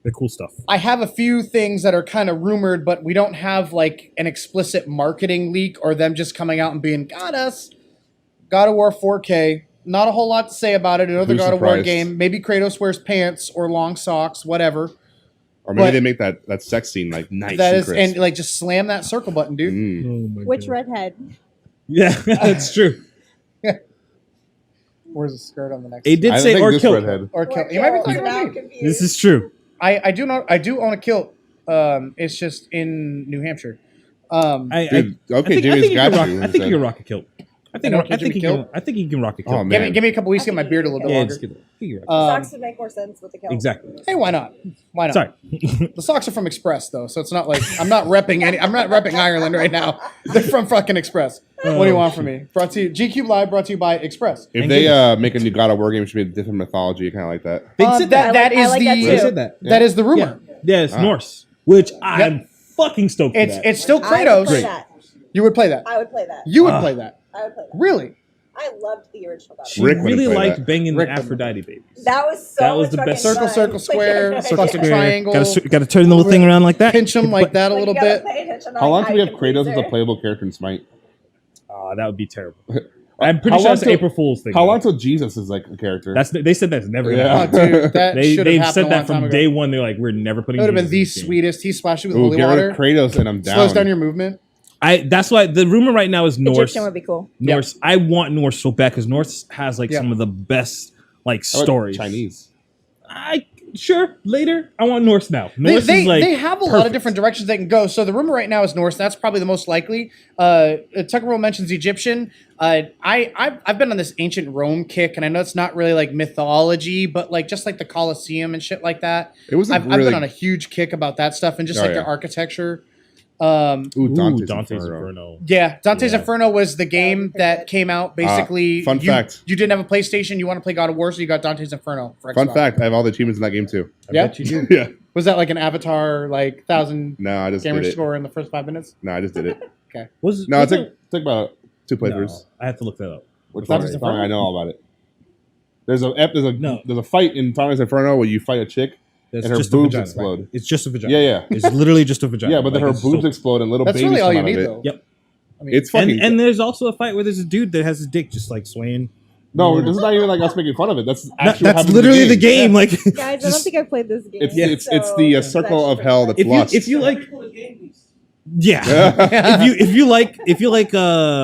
They're cool stuff. I have a few things that are kind of rumored, but we don't have like an explicit marketing leak or them just coming out and being got us. God of War 4K. Not a whole lot to say about it. Another Who's God of War surprised? game. Maybe Kratos wears pants or long socks, whatever. Or maybe But- they make that sex scene like nice That and is, crisp. and like just slam that circle button, dude. Mm. Oh my Which god. redhead? Yeah, that's true. Where's the skirt on the next? It did I don't say think or this kill. redhead. Or kilt. You might be talking Now about I'm me. confused. This is true. I do own a kilt. It's just in New Hampshire. Dude, okay, think Jimmy's you got can rock, you. I think you can rock a kilt. I think Okay, Jimmy kilt? you can rock a kilt. Oh, man. Give me a couple weeks to get my beard a little bit Yeah, longer. just get it. I think you can rock Um, Socks would make more sense with the kilt. exactly. Hey, why not? Why not? Sorry. The socks are from Express though, so it's not like I'm not repping Ireland right now. They're from fucking Express. What do you want from me? Brought to you GCUB Live. Brought to you by Express. If And they Guinness. make a new God of War game, it should be a different mythology. Kind of like that. They said that. that I is like that the too. They said that. that is the rumor. Yeah, it's Ah. Norse, which I'm fucking stoked for It's that. it's still I would Kratos. play that. You would play that. I would play that. You would Ah. play that. I would play that. Really? I loved the original God of She War. Rick wouldn't really play liked that. banging Rick the wouldn't. Aphrodite babies. That was so That was the fucking best. Circle, fun. circle, square, Like, fucking triangle. Got to turn the little thing around like that. Pinch them like that a you little gotta bit. pay attention to, How long like, do we you have can Kratos please as a her. playable character in Smite? Oh, that would be terrible. I'm pretty How sure long that's an till- April Fool's thing. How long till Jesus is like a character? They said that's never Yeah. gonna Oh, happen. dude, that should have They've happened said a that long time from ago. day one. They're like, we're never putting. It would have been the Jesus in this game. sweetest. He splashed you with Ooh, holy get rid water. of Kratos and I'm down. Slows down your movement. That's why the rumor right now is Norse. Egyptian would be cool. Norse. I want Norse so bad because Norse has like Yeah. some of the best like How about stories. Chinese. Sure later. I want Norse now. Norse They is like have a lot of perfect. different directions they can go. So the rumor right now is Norse. That's probably the most likely. Tucker Roll mentions Egyptian. I've been on this ancient Rome kick, and I know it's not really like mythology, but like just like the Colosseum and shit like that. It was I've really been on a huge kick about that stuff and just Oh, like yeah. the architecture. Ooh, Dante's Dante's Inferno. Inferno. Yeah, Dante's Yeah. Inferno was the game pretty that good. came out. Basically, fun fact. You didn't have a PlayStation. You want to play God of War, so you got Dante's Inferno. For Fun Xbox. fact: I have all the achievements in that game too. Yeah? Bet you do. Yeah. Was that like an Avatar, like 1,000 No, I just gamer did it. score in the first 5 minutes? No, I just did it. Was No, it was took about 2 playthroughs. No, I have to look that up. Which Dante's one? Inferno? I know all about it. There's No. a fight in Dante's Inferno where you fight a chick That's and her just boobs a vagina, explode. right? It's just a vagina. Yeah, yeah. It's literally just a vagina. Yeah, but then Like, her it's boobs so- explode and little That's babies really all come you out need, of it. though. Yep. I mean, It's fucking. And there's also a fight where there's a dude that has his dick just like swaying. no, this is not even like us making fun of it. That's actually what That's happens in literally the game. Yeah. Like, Guys, I don't just- think I've played this game. It's Yeah. it's the so circle that of should hell be that's fun. lust. if you like, Pretty cool with game beasts. yeah. if you like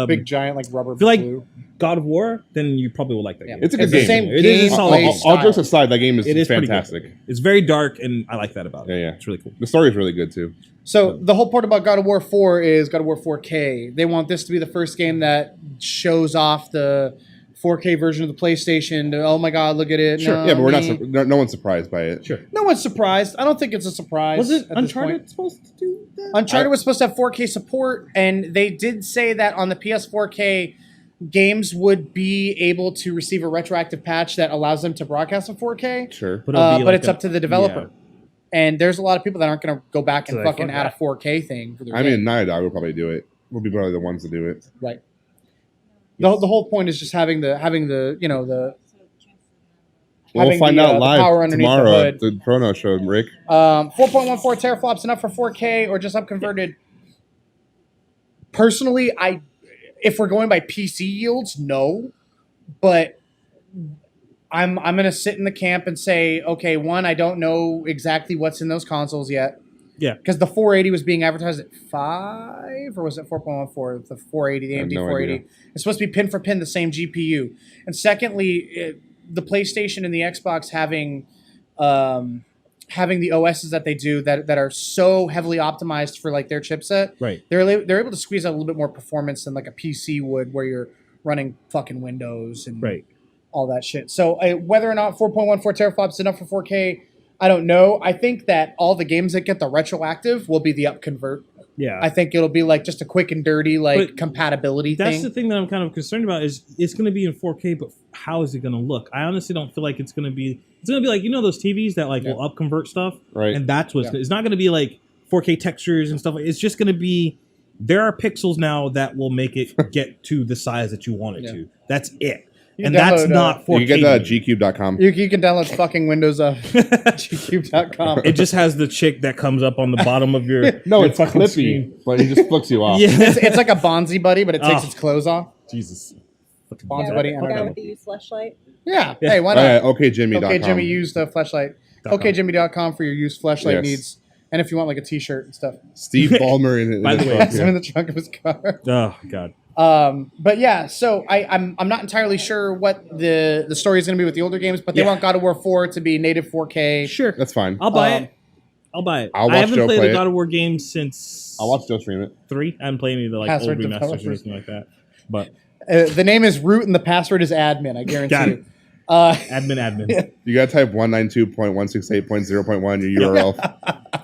big giant like rubber feel like- glue. God of War, then you probably will like that Yeah. game. It's a good It's game. the same It is a game, solid play game. style. All jokes aside, that game is It is pretty fantastic. good. It's very dark, and I like that about it. Yeah, yeah. It's really cool. The story is really good too. So the whole part about God of War 4 is God of War 4K. They want this to be the first game that shows off the 4K version of the PlayStation. Oh my God, look at it. Sure. No, Yeah, but we're not. me. No one's surprised by it. Sure. No one's surprised. I don't think it's a surprise. Was it at this Uncharted point. supposed to do that? Uncharted was supposed to have 4K support, and they did say that on the PS4K, games would be able to receive a retroactive patch that allows them to broadcast in 4K. Sure. But, it'll be But like it's up to the developer. Yeah. And there's a lot of people that aren't going to go back So and they fucking fuck add a that. 4K thing for their I game. mean, Naughty Dog will probably do it. We'll be probably the ones to do it. Right. The whole point is just having the you know the We'll having find the, out the live power underneath the tomorrow hood. at the Chrono Show, Rick. 4.14 teraflops enough for 4K or just upconverted. Personally, if we're going by PC yields, no. But I'm gonna sit in the camp and say, okay, one, I don't know exactly what's in those consoles yet. Yeah. Because the 480 was being advertised at 5, or was it 4.14? The 480, the AMD no 480. idea. It's supposed to be pin for pin the same GPU. And secondly, the PlayStation and the Xbox having the OSs that they do that are so heavily optimized for like their chipset, Right. they're able to squeeze out a little bit more performance than like a PC would, where you're running fucking Windows and Right. all that shit. So whether or not 4.14 teraflops is enough for 4K, I don't know. I think that all the games that get the retroactive will be the upconvert. Yeah. I think it'll be like just a quick and dirty like But compatibility That's thing. the thing that I'm kind of concerned about is it's going to be in 4K, but how is it going to look? I honestly don't feel like it's going to be. It's going to be like those TVs that like will upconvert stuff, Right. And that's what's. It's not going to be like 4K textures and stuff. It's just going to be. There are pixels now that will make it get to the size that you want it to. That's it. You And can that's download, not 4K. You can get GCUB.com. You can download fucking Windows GCUB.com. It just has the chick that comes up on the bottom of your. No, your it's fucking clippy, screen. but he just flicks you off. Yeah. It's like a Bonzi buddy, but it takes Oh. its clothes off. Jesus. Bonzi Yeah, buddy. the guy with the used fleshlight. Yeah. Yeah. Hey, why Oh, not? yeah, OKJimmy.com. Okay, Jimmy used a flashlight. OKJimmy.com for your used flashlight Yes. needs. And if you want like a t-shirt and stuff. Steve Ballmer in By the way, It's in the trunk of his car. Oh God. But yeah, so I'm not entirely sure what the story is going to be with the older games, but they Yeah. want God of War 4 to be native 4K. Sure. That's fine. I'll buy Um, it. I'll buy it. I'll watch I haven't Joe played play a it. God of War game since I'll watch Joe stream it. 3. I haven't played any of the like Password old remasters or developers. anything like that. But The name is root and the password is admin. I guarantee Got you. it. admin, You gotta type 192.168.0.1 your URL.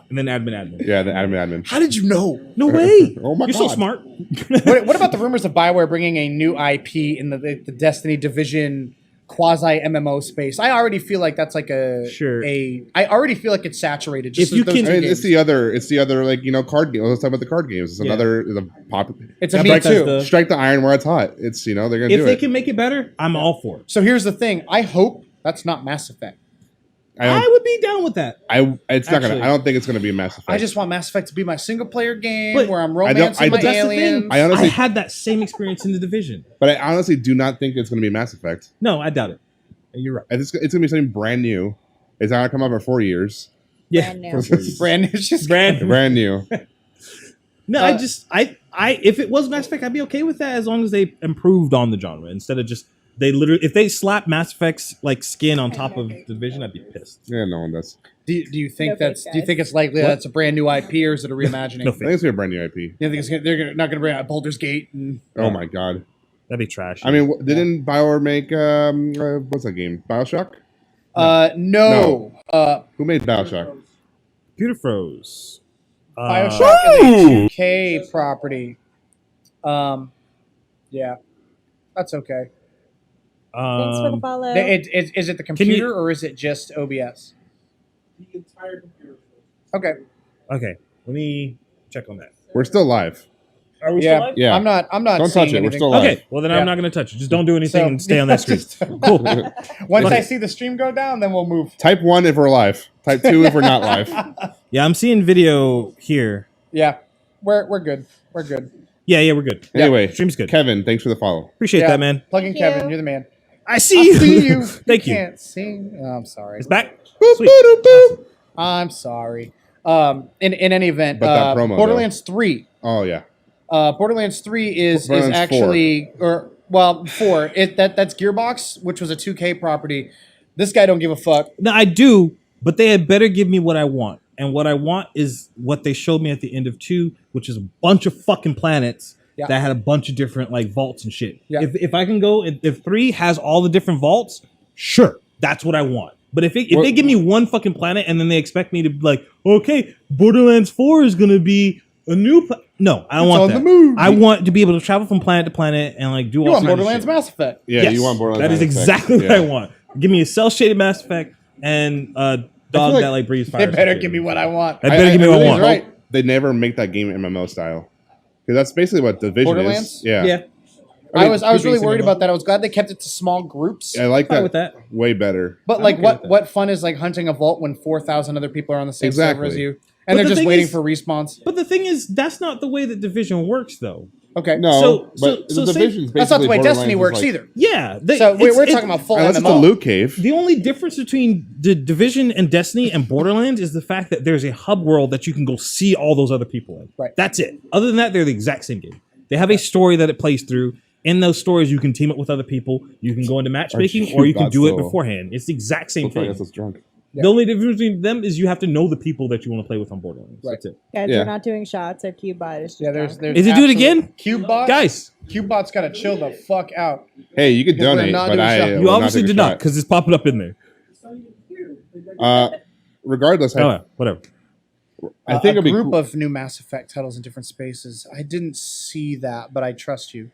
and then admin. Yeah, the admin. How did you know? No way. Oh my You're so God. smart. What about the rumors of BioWare bringing a new IP in the Destiny Division quasi MMO space? I already feel like that's like I already feel like it's saturated. Just If you those can- two I mean, games. it's the other like card game. Let's talk about the card games. It's another popular. It's a Yeah, me but that's too. the- Strike the iron where it's hot. It's they're gonna If do they it. can make it better, I'm all for it. So here's the thing. I hope that's not Mass Effect. I would be down with that. It's not gonna. Actually- I don't think it's gonna be Mass Effect. I just want Mass Effect to be my single player game But where I'm I don't- romancing my but that's the thing. aliens. I honestly- had that same experience in the Division. But I honestly do not think it's gonna be Mass Effect. No, I doubt it. You're right. It's gonna be something brand new. It's not gonna come out for 4 years. Yeah. Brand new. Brand new. It's just Brand new. No, I if it was Mass Effect, I'd be okay with that as long as they improved on the genre instead of just if they slap Mass Effect's like skin on top of the Division, I'd be pissed. Yeah, no one does. Do you think No that's? thanks, Do you think it's likely What? that it's a brand new IP or is it a reimagining? No I think it's gonna be a brand new IP. You think they're not going to bring out Baldur's Gate and Oh my God. That'd be trash. I mean, didn't BioWare make what's that game? BioShock? no. Who made BioShock? computer froze. BioShock is a 2K property. Yeah, that's okay. Thanks for the follow. Is it the computer or is it just OBS? The entire computer. Okay. Okay, let me check on that. We're still live. Are we Yeah. still live? Yeah. I'm not Don't seeing touch it. We're anything. still live. Okay, well then Yeah. I'm not going to touch it. Just don't do anything So- and stay on that screen. Just- Cool. Once Okay. I see the stream go down, then we'll move. Type 1 if we're live. Type 2 if we're not live. Yeah, I'm seeing video here. Yeah, we're good. We're good. Yeah, we're good. Anyway, Stream's good. Kevin, thanks for the follow. Appreciate Yeah. that, man. Plug in Thank Kevin. you. You're the man. I see I you. see you. Thank you. Can't sing. Oh, I'm sorry. It's back. Boop, Sweet. boop, boop. I'm sorry. In any event, But that promo, Borderlands 3. Oh, yeah. Borderlands 3 is Borderlands actually 4. That's Gearbox, which was a 2K property. This guy don't give a fuck. No, I do, but they had better give me what I want. And what I want is what they showed me at the end of 2, which is a bunch of fucking planets Yeah. that had a bunch of different like vaults and shit. Yeah. If I can go, if 3 has all the different vaults, sure, that's what I want. But if they give me one fucking planet and then they expect me to be like, okay, Borderlands 4 is gonna be No, I don't It's want on that. the move. I want to be able to travel from planet to planet and like do all You want sorts of Borderlands shit. Mass Effect? Yeah, Yes, you want Borderlands. That is Mass Effect. exactly what Yeah. I want. Give me a cell shaded Mass Effect and a dog like that like breathes They fire. better give me what I want. They better give me what I really want. Right. hope they never make that game MMO style, because that's basically what Division Borderlands? is. Yeah. Yeah, I was really basically worried MMO. about that. I was glad they kept it to small groups. I like Fine that, with that. way better. But I'm like, okay what with what fun is like hunting a vault when 4,000 other people are on the same server as Exactly. you, But and they're the just thing waiting is- for respawns? But the thing is, that's not the way that Division works, though. Okay, No, So- but so the say- Division's that's not the way basically Destiny Borderlands works is like- either. Yeah, So we're talking about full Unless it's a MMO. loot cave. The only difference between the Division and Destiny and Borderlands is the fact that there's a hub world that you can go see all those other people in. Right. That's it. Other than that, they're the exact same game. They have a story that it plays through. In those stories, you can team up with other people. You can go into matchmaking, or you can do it Still- beforehand. It's the exact same Looks like thing. I was drunk. The only difference between them is you have to know the people that you want to play with on Borderlands. Right. That's it. Guys, Yeah. we're not doing shots or Cubebot. It's just Yeah, there's drunk. Is it do it again? Cubebot, Guys, Cubebot's got to chill the fuck out. Hey, you could Because we're donate, not but doing I shot. will you obviously take a did not shot. because it's popping up in there. Regardless, Oh, yeah, whatever. I think a it'd be group cool. of new Mass Effect titles in different spaces. I didn't see that, but I trust you.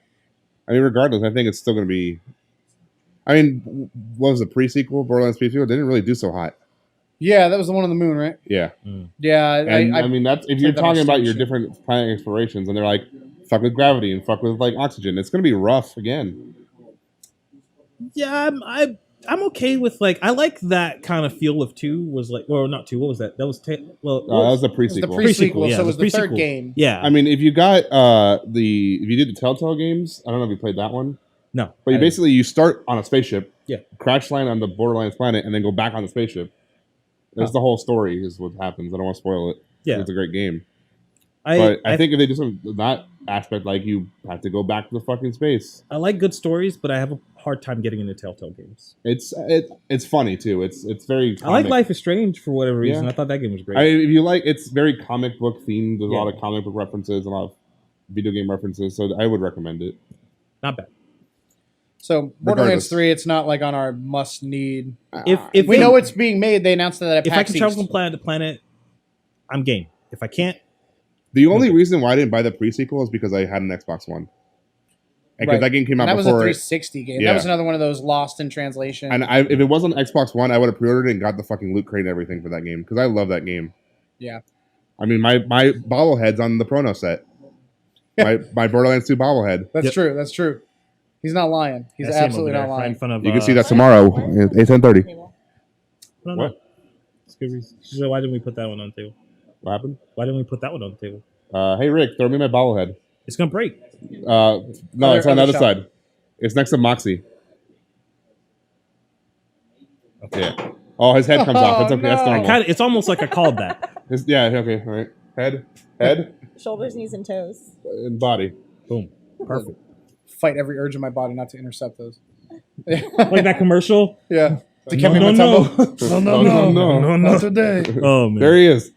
I mean, regardless, I think it's still going to be. I mean, what was the pre-sequel? Borderlands pre-sequel didn't really do so hot. Yeah, that was the one on the moon, right? Yeah, Yeah, and I mean that's if you're played that on talking about Steam your shit. different planet explorations, and they're like, fuck with gravity and fuck with like oxygen. It's going to be rough again. Yeah, I'm okay with like I like that kind of feel of 2 was like or not 2. What was that? That was That was the it was pre-sequel. the pre-sequel, Yeah, so it the was the third pre-sequel. game. Yeah, I mean, if you got if you did the Telltale games, I don't know if you played that one, no, but you I- basically you start on a spaceship, Yeah. crash land on the Borderlands planet, and then go back on the spaceship. That's the whole story is what happens. I don't want to spoil it. Yeah. It's a great game. But I think if they do something that aspect, like you have to go back to the fucking space. I like good stories, but I have a hard time getting into Telltale games. It's funny too. It's very. I like comic. Life is Strange for whatever reason. Yeah. I thought that game was great. If you like, it's very comic book themed. There's a lot Yeah. of comic book references, a lot of video game references. So I would recommend it. Not bad. So Borderlands Regardless. 3, it's not like on our must need. If We they- know it's being made. They announced that at if I PAX can travel East. from planet to planet, I'm game. If I can't, The only reason why I didn't buy the pre-sequel is because I had an Xbox One. Because Right. that game came And out that was a before. 360 game. Yeah. That was another one of those lost in translation. And if it wasn't Xbox One, I would have pre-ordered it and got the fucking loot crate and everything for that game because I love that game. Yeah. I mean, my bobblehead's on the Prono set. my Borderlands 2 bobblehead. That's Yep. true. That's true. He's not lying. He's I see him absolutely over there, not right lying. in front of. You can see that Why tomorrow is it at 10:30. table? No, What? It's good reason. So why didn't we put that one on the table? What happened? Why didn't we put that one on the table? Hey Rick, throw me my bobblehead. It's gonna break. No, it's on the other side. It's next to Moxie. Yeah. Oh, his head comes off. It's okay. That's no. normal. It's almost like I called that. Yeah. Okay. All right. Head, Shoulders, knees, and toes. and body. Boom. Perfect. Fight every urge in my body not to intercept those. Like that commercial. Yeah. To No, Kemi no, Mutombo. no. Not today. Oh man. There he is.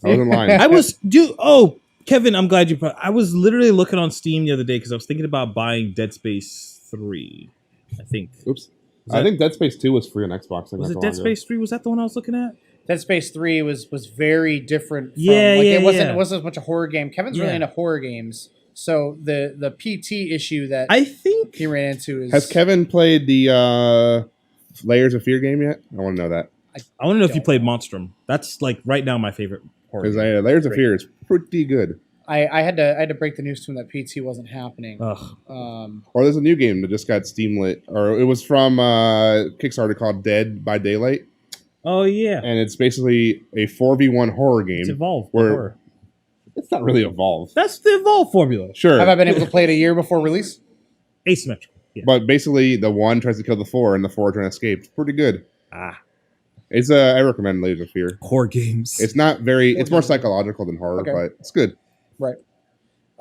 I wasn't lying. I was Kevin, I'm glad you put. I was literally looking on Steam the other day because I was thinking about buying Dead Space 3. I think. Oops. Was I that- think Dead Space 2 was free on Xbox. Was it Dead Space 3? Was that the one I was looking at? Dead Space 3 was very different. From, Yeah, like, yeah, it wasn't yeah. it wasn't as much a horror game. Kevin's really Yeah. into horror games. So the PT issue that I think he ran into is Has Kevin played the Layers of Fear game yet? I want to know that. I want to know if you played Monstrum. That's like right now my favorite horror. Because game. Layers of Fear is pretty good. I had to break the news to him that PT wasn't happening. Ugh. Or there's a new game that just got Steamlit, or it was from Kickstarter called Dead by Daylight, Oh yeah. and it's basically a 4v1 horror game. It's Evolve. where- horror. It's not really Evolve. That's the Evolve formula. Sure, Have I been able to play it a year before release? Asymmetrical. Yeah. but basically the one tries to kill the four, and the four are trying to escape. It's pretty good. Ah. It's I recommend Layers of Fear. Horror games. It's not very. It's more psychological than horror, Okay. but it's good. Right.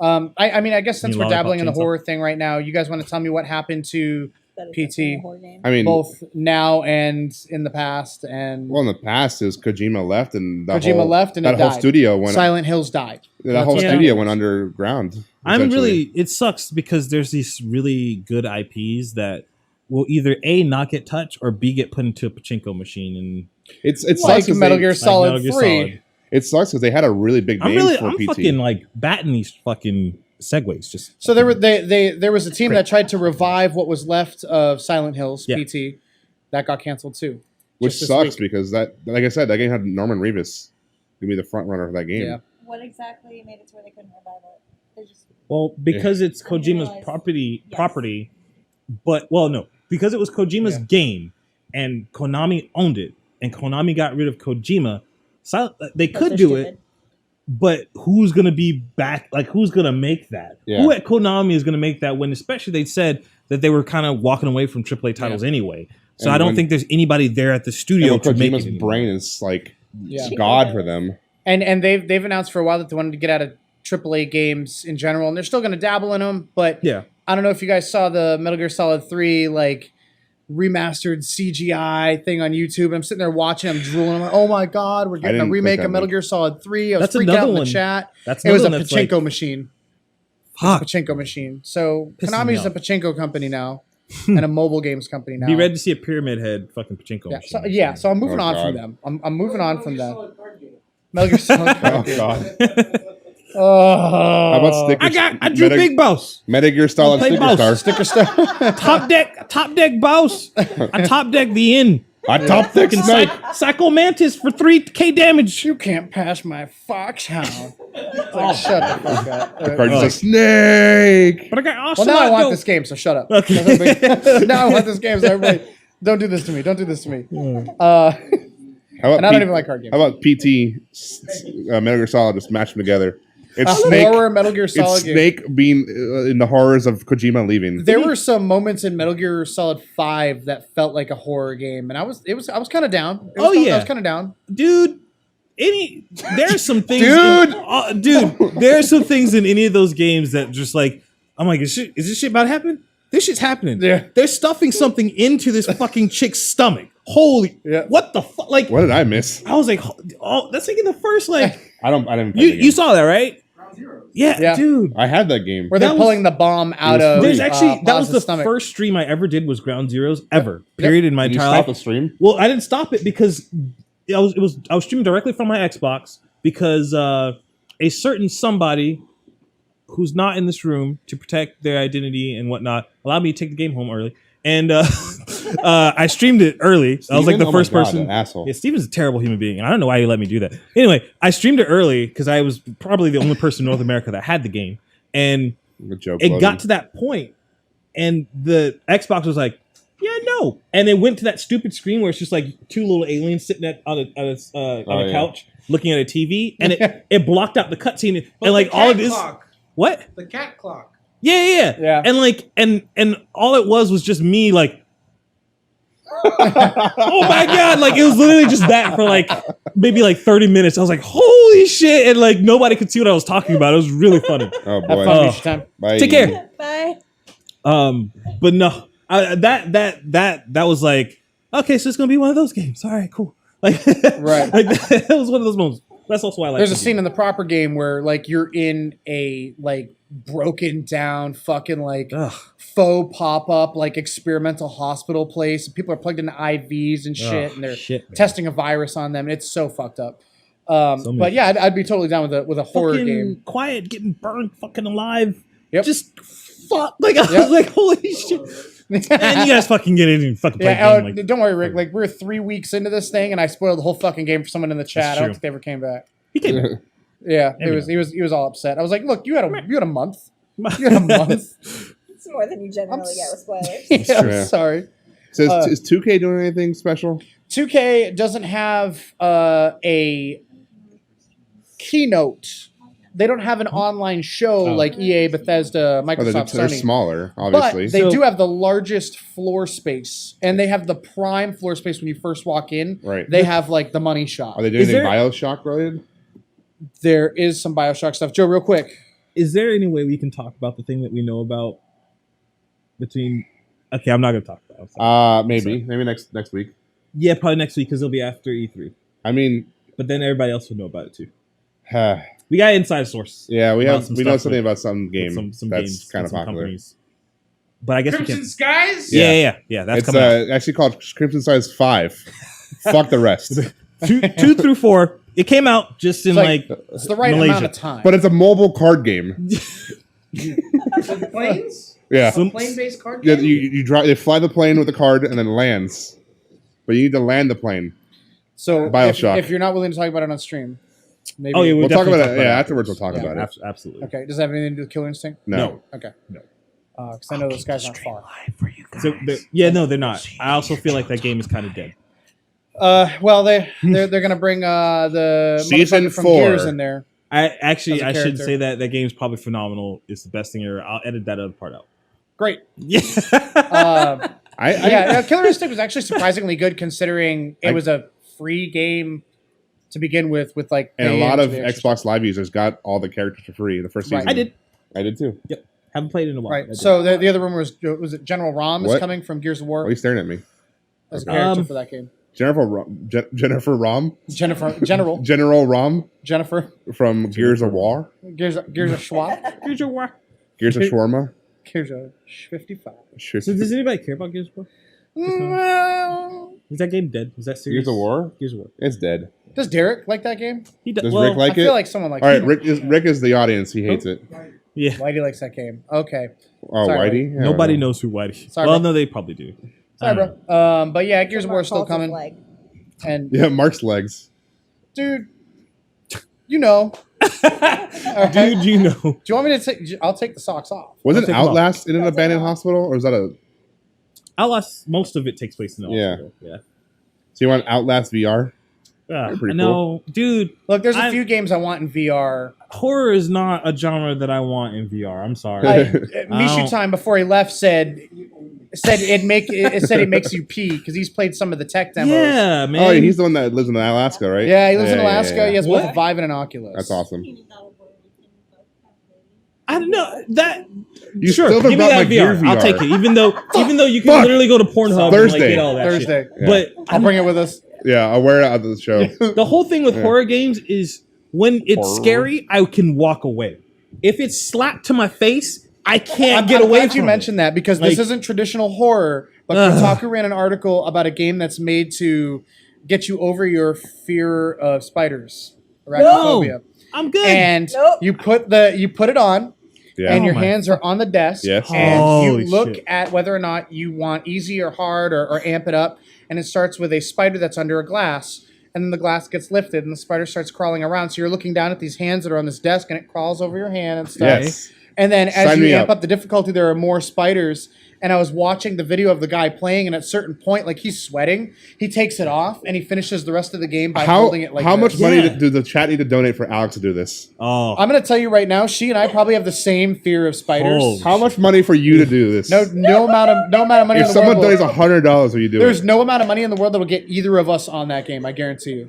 I mean, I guess since You we're lollipop dabbling in the chainsaw? horror thing right now, you guys want to tell me what happened to That is PT. definitely a horror game. I mean, both now and in the past? And well, in the past, is Kojima left, and the Kojima whole, left and that it whole died. studio went. Silent Hills died. That whole what studio happened. went underground. I'm essentially. really. It sucks because there's these really good IPs that will either A, not get touched, or B, get put into a pachinko machine. And It Like sucks. Metal They- Gear Solid Metal Gear 3. Solid. It sucks because they had a really big name for I'm PT. fucking like batting these fucking segues. Just So there was a team that tried to revive what was left of Silent Hills Yeah. PT. That got canceled too. Which just this sucks week. because that, like I said, that game had Norman Reedus gonna be the front runner of that game. Yeah. What exactly made it to where they couldn't revive it? They just well because it's I didn't Kojima's realize- property, but no, because it was Kojima's game and Konami owned it and Konami got rid of Kojima. They but could they're do stupid. it, but who's gonna be back? Like who's gonna make that? Yeah. Who at Konami is gonna make that? When especially they said that they were kind of walking away from AAA titles anyway. So And I don't when- think there's anybody there at the And studio when to make Kojima's it anymore. brain is like Yeah. God for them. And they've announced for a while that they wanted to get out of AAA games in general, and they're still going to dabble in them. But Yeah. I don't know if you guys saw the Metal Gear Solid 3 like remastered CGI thing on YouTube. I'm sitting there watching, I'm drooling. I'm like, oh my god, we're getting a didn't click remake that of Metal link. Gear Solid 3. I was That's freaked another out in the one. chat. That's It was a another one that's pachinko like, machine. fuck. Pachinko machine. So Pissing me Konami's a off. pachinko company now, and a mobile games company now. Be ready to see a pyramid head fucking pachinko Yeah, machine. so I'm moving Oh, on God. from them. I'm moving on from them. Solid card game. Metal Gear Solid. Oh god. Oh, How about stickers? I drew Big Boss. Metal Gear Solid Play Sticker mouse. Star. sticker stuff. Top deck boss. I top deck the inn. I top deck Fucking Snake. Psycho Mantis for 3k damage. You can't pass my foxhound. It's like, shut the fuck up. The card just says Snake. But I got Well, awesome. now I want this game, so shut up. Okay. Now I want this game, so everybody, don't do this to me. Don't do this to me. How about And I don't even like card games. How about PT Metal Gear Solid just match them together? It's A Snake. horror Metal Gear Solid It's game. Snake being in the horrors of Kojima leaving. There were some moments in Metal Gear Solid 5 that felt like a horror game, and I was kind of down. I was kind of down. Dude. There's some things, Dude! dude. There are some things in any of those games that just like I'm like, is this shit about to happen? This shit's happening. Yeah. They're stuffing something into this fucking chick's stomach. Holy, Yeah. what the fuck? Like, What did I miss? I was like, oh, that's like in the first like. I didn't. play the game. You saw that, right? Ground Zero. Yeah, dude. I had that game. Where they're That was- pulling the bomb out was of. free. There's actually that was Maz's the stomach. first stream I ever did was Ground Zeroes ever. Period in my Did you entire stop life. the stream? Well, I didn't stop it because I was streaming directly from my Xbox because a certain somebody who's not in this room to protect their identity and whatnot allowed me to take the game home early. And I streamed it early. I was like the Steven? Oh my first God, person. an asshole. Yeah, Steven's a terrible human being, and I don't know why he let me do that. Anyway, I streamed it early because I was probably the only person in North America that had the game, and Good joke. it Logan. got to that point, and the Xbox was like, "Yeah, no," and it went to that stupid screen where it's just like two little aliens sitting on a yeah. couch looking at a TV, and it blocked out the cutscene, But and like the all cat it is, clock. what? The cat clock. Yeah. And like, and all it was just me like, oh my God. Like it was literally just that for like, maybe like 30 minutes. I was like, holy shit. And like, nobody could see what I was talking about. It was really funny. Oh Have boy. fun, Oh. Misha time. Bye. Take care. Bye. But no, that was like, okay, so it's going to be one of those games. All right, cool. Like, Right. like that was one of those moments. That's also why I like There's a the scene game. in the proper game where like you're in a like broken down fucking like Ugh. faux pop up like experimental hospital place. People are plugged into IVs and shit, Ugh, and they're shit, man. testing a virus on them. It's so fucked up. So many- But yeah, I'd be totally down with a horror Fucking game. Quiet, getting burned fucking alive. Yep. Just fuck. Like, I Yep. was like, holy shit. And you guys fucking get in and fucking play Yeah, the game. Like, don't worry, Rick. Like we're 3 weeks into this thing, and I spoiled the whole fucking game for someone in the chat. That's I don't true. think they ever came back. he came back. Yeah, Maybe he was all upset. I was like, look, you had a month. You had a month. It's more than you generally get with spoilers. Yeah, I'm Yeah. sorry. So is 2K doing anything special? 2K doesn't have a keynote. They don't have an online show Oh. like EA, Bethesda, Oh, Microsoft, they're Sony. smaller, But obviously. they So- do have the largest floor space, and they have the prime floor space when you first walk in. Right. They have like the money shot. Are they doing Is anything there- Bioshock related? There is some Bioshock stuff. Joe, real quick. Is there any way we can talk about the thing that we know about between? Okay, I'm not gonna talk about it. Maybe next week. Yeah, probably next week because it'll be after E3. I mean, But then everybody else will know about it too. yeah, We got inside source. we About have some we know stuff something with- about some game some that's games kind and of some popular. companies. But I guess we Crimson can. Skies? Yeah. That's It's coming out. actually called Crimson Size 5. Fuck the rest. 2 through 4. It came out just in It's like it's the right Malaysia. amount of time. But it's a mobile card game. Planes? Yeah. Some- Plane-based card Yeah, game? you drive. They fly the plane with the card and then lands. But you need to land the plane. So BioShock. if you're not willing to talk about it on stream, maybe. Oh yeah, We'll talk definitely about it. Yeah, afterwards we'll talk Yeah, about it. Absolutely. Okay. Does that have anything to do with Killer Instinct? No. Okay. No. Because I know those guys aren't far. So no, they're not. I also feel like that game is kind of dead. Well, they're gonna bring the Season motherfucker from 4. Gears in there. I actually As a shouldn't character. say that. That game's probably phenomenal. It's the best thing ever. I'll edit that other part out. Great. Yeah. Killer Instinct was actually surprisingly good considering it was a free game to begin with like. And a paying lot for of the extra Xbox Live users got all the characters for free the first Right. season. I did too. Yep. Haven't played in a while. Right. I did. So the other rumor was it General Rom is What? coming from Gears of War Why are you staring at me? as a Okay. character for that game. Jennifer Rom. General Rom Jennifer from Gears of War. Gears of Schwab. Gears of War. Gears of Shawarma. Gears of 55. So does anybody care about Gears of War? Is that game dead? Is that serious? Gears of War? Gears of War. It's dead. Does Derek like that game? He does. Does Well, Rick like I feel it? like someone likes All right, it. Rick is the audience. He hates it. yeah. Whitey likes that game. Okay. Oh, Sorry, Whitey? Yeah, Nobody well. knows who Whitey. Sorry, Well, bro. no, they probably do. Sorry, I don't bro. But yeah, Gears of War is still Mark Paul's coming. leg. And Yeah, Mark's legs. dude, you know. know. Dude, you know. Do you want me to take? I'll take the socks off. Wasn't take 'em off. Outlast in an That's abandoned enough. hospital, or is that a? Outlast, most of it takes place in the Yeah. hospital. Yeah. So you want Outlast VR? Yeah. Pretty No, dude, Look, there's a I'm- few games I want in VR. horror is not a genre that I want in VR. I'm sorry. Mishu don't- Time before he left said it makes you pee because he's played some of the tech demos. yeah, man. Oh, he's the one that lives in Alaska, right? Yeah, he lives in Alaska. yeah. He has What? both a Vive and an Oculus. That's awesome. I don't know that. You sure, still give haven't me got that my VR. Gear I'll take it. Even though you can Fuck. literally go to Pornhub and like Thursday. get all that Thursday. shit. Yeah. But I'll bring it with us. Yeah, I'll wear it out of the show. the whole thing with Yeah. horror games is when it's Horror. scary, I can walk away. If it's slapped to my face, I can't get I'm away glad from you it. mentioned that because this Like- isn't traditional horror. But Ugh. Kotaku ran an article about a game that's made to get you over your fear of spiders, arachnophobia. I'm good. And Nope. you put it on, Yeah. and your Oh my hands are on the desk, Yes. and Holy you look shit. at whether or not you want easy or hard or amp it up, and it starts with a spider that's under a glass, and then the glass gets lifted, and the spider starts crawling around. So you're looking down at these hands that are on this desk, and it crawls over your hand and stuff. Yes. And then as Sign you me amp up. up the difficulty, there are more spiders. And I was watching the video of the guy playing, and at a certain point, like he's sweating, he takes it off, and he finishes the rest of the game by holding it like how this. much money Yeah. do the chat need to donate for Alex to do this? Oh, I'm going to tell you right now, she and I probably have the same fear of spiders. Holy How much money for you to do this? No amount of money If in the someone world. donates $100, will you do There's it? no amount of money in the world that will get either of us on that game. I guarantee you.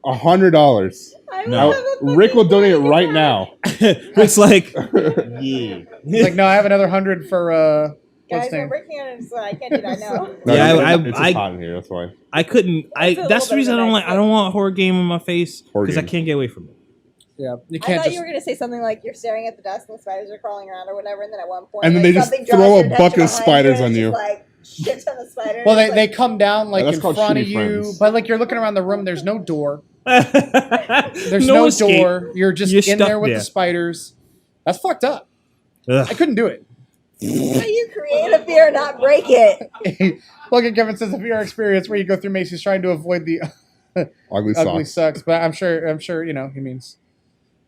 $100. I No. have a fucking Rick will donate it fucking right time. now. it's like, yeah. He's like, no, I have another 100 for what's Guys, name? we're working on it, so I can't do that now. No, Yeah, it's just hot in here. That's why. I couldn't. It's a little That's the bit reason of I an don't like. I don't want a horror game in my face Horror because I game. can't get away from it. Yeah, you I can't thought just. you were gonna say something like you're staring at the desk and the spiders are crawling around or whatever, and then at one point, And then like, they just something throw draws a your attention bucket of behind spiders and on it's you. just, like shit ton of spiders. Well, It's they like, come down like That's in called front of shitty you, friends. but like you're looking around the room. There's no door. There's There's no escape. door. You're just You're in stuck there with there. the spiders. That's fucked up. Ugh. I couldn't do it. how you create a fear, not break it. Look at Kevin says a VR experience where you go through Macy's trying to avoid the Ugly ugly socks. sucks. But I'm sure you know he means.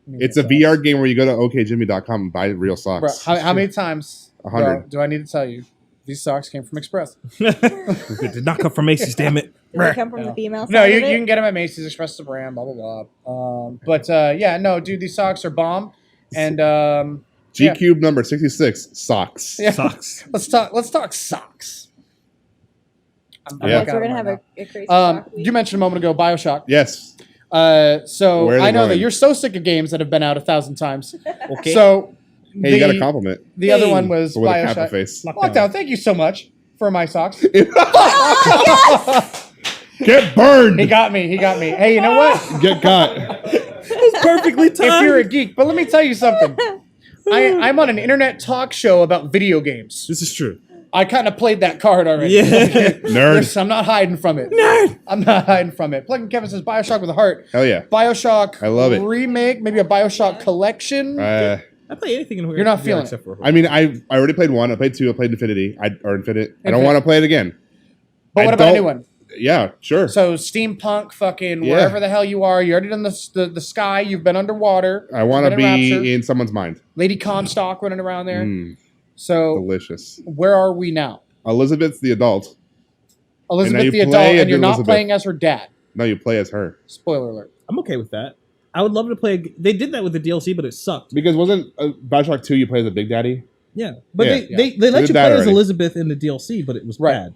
It's a VR game where you go to okjimmy.com and buy real Bro, socks. how many times 100. bro, do I need to tell you? These socks came from Express. It did not come from Macy's. Damn it. Did they come from the female side No, you of it? can get them at Macy's. Express is the brand. Blah blah blah. But yeah, no, dude, these socks are bomb. And G Cube number 66 socks. yeah. Sucks. Let's talk socks. I'm Yeah. working We're on gonna it have right a crazy now. sock week. You mentioned a moment ago BioShock. Yes. So Where are they I know that going? you're so sick of games that have been out 1,000 times. Okay. So Hey, you got a compliment. the other Hey. one was With a kappa BioShock. face. Lockdown. Thank you so much for my socks. Get burned! He got me. Hey, you know what? Get got. It's perfectly If you're a timed. geek, but let me tell you something. I'm on an internet talk show about video games. This is true. I kind of played that card already. Yeah. Nerd. I'm not hiding from it. Nerd. I'm not hiding from it. Plug Kevin says Bioshock with a heart. Hell yeah. Bioshock I love it. remake, maybe a Bioshock collection. I play anything in here. You're not feeling except for I mean, I already played 1. I played 2. I played Infinity. Infinite. I don't want to play it again. But what about a new one? Yeah, sure. So steampunk, fucking wherever the hell you are. You already done the sky. You've been underwater. I want to be in someone's mind. Lady Comstock running around there. So delicious. Where are we now? Elizabeth's the adult. Elizabeth the adult, and you're not playing as her dad. No, you play as her. Spoiler alert. I'm okay with that. I would love to play. They did that with the DLC, but it sucked. Because wasn't Bioshock 2 you play as a Big Daddy? Yeah, but Yeah. they let you play as Elizabeth in the DLC, but it was bad.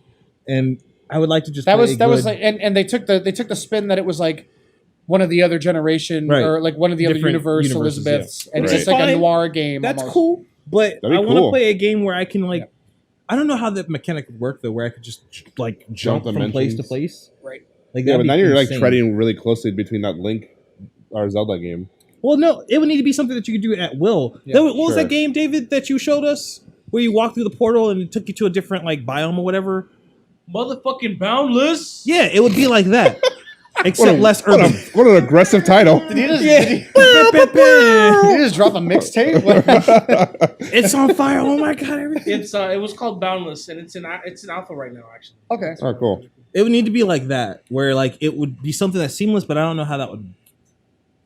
And I would like to just that was like and they took the spin that it was like one of the other generation or like one of the other universe Elizabeths, and it's like a noir game. That's almost. cool, but I want to cool. play a game where I can like. I don't know how that mechanic would work though, where I could just like jump from place to place. Right. Like yeah, but now you're insane. like treading really closely between that Link or Zelda game. Well, no, it would need to be something that you could do at will. Yeah, what was that game, David, that you showed us where you walked through the portal and it took you to a different like biome or whatever? Motherfucking Boundless. Yeah, it would be like that, except less urban. What an aggressive title! Did he just drop a mixtape? It's on fire! Oh my god! Everything. It was called Boundless, and it's in alpha right now. Actually. Okay. Oh, cool. It would need to be like that, where like it would be something that's seamless, but I don't know how that would.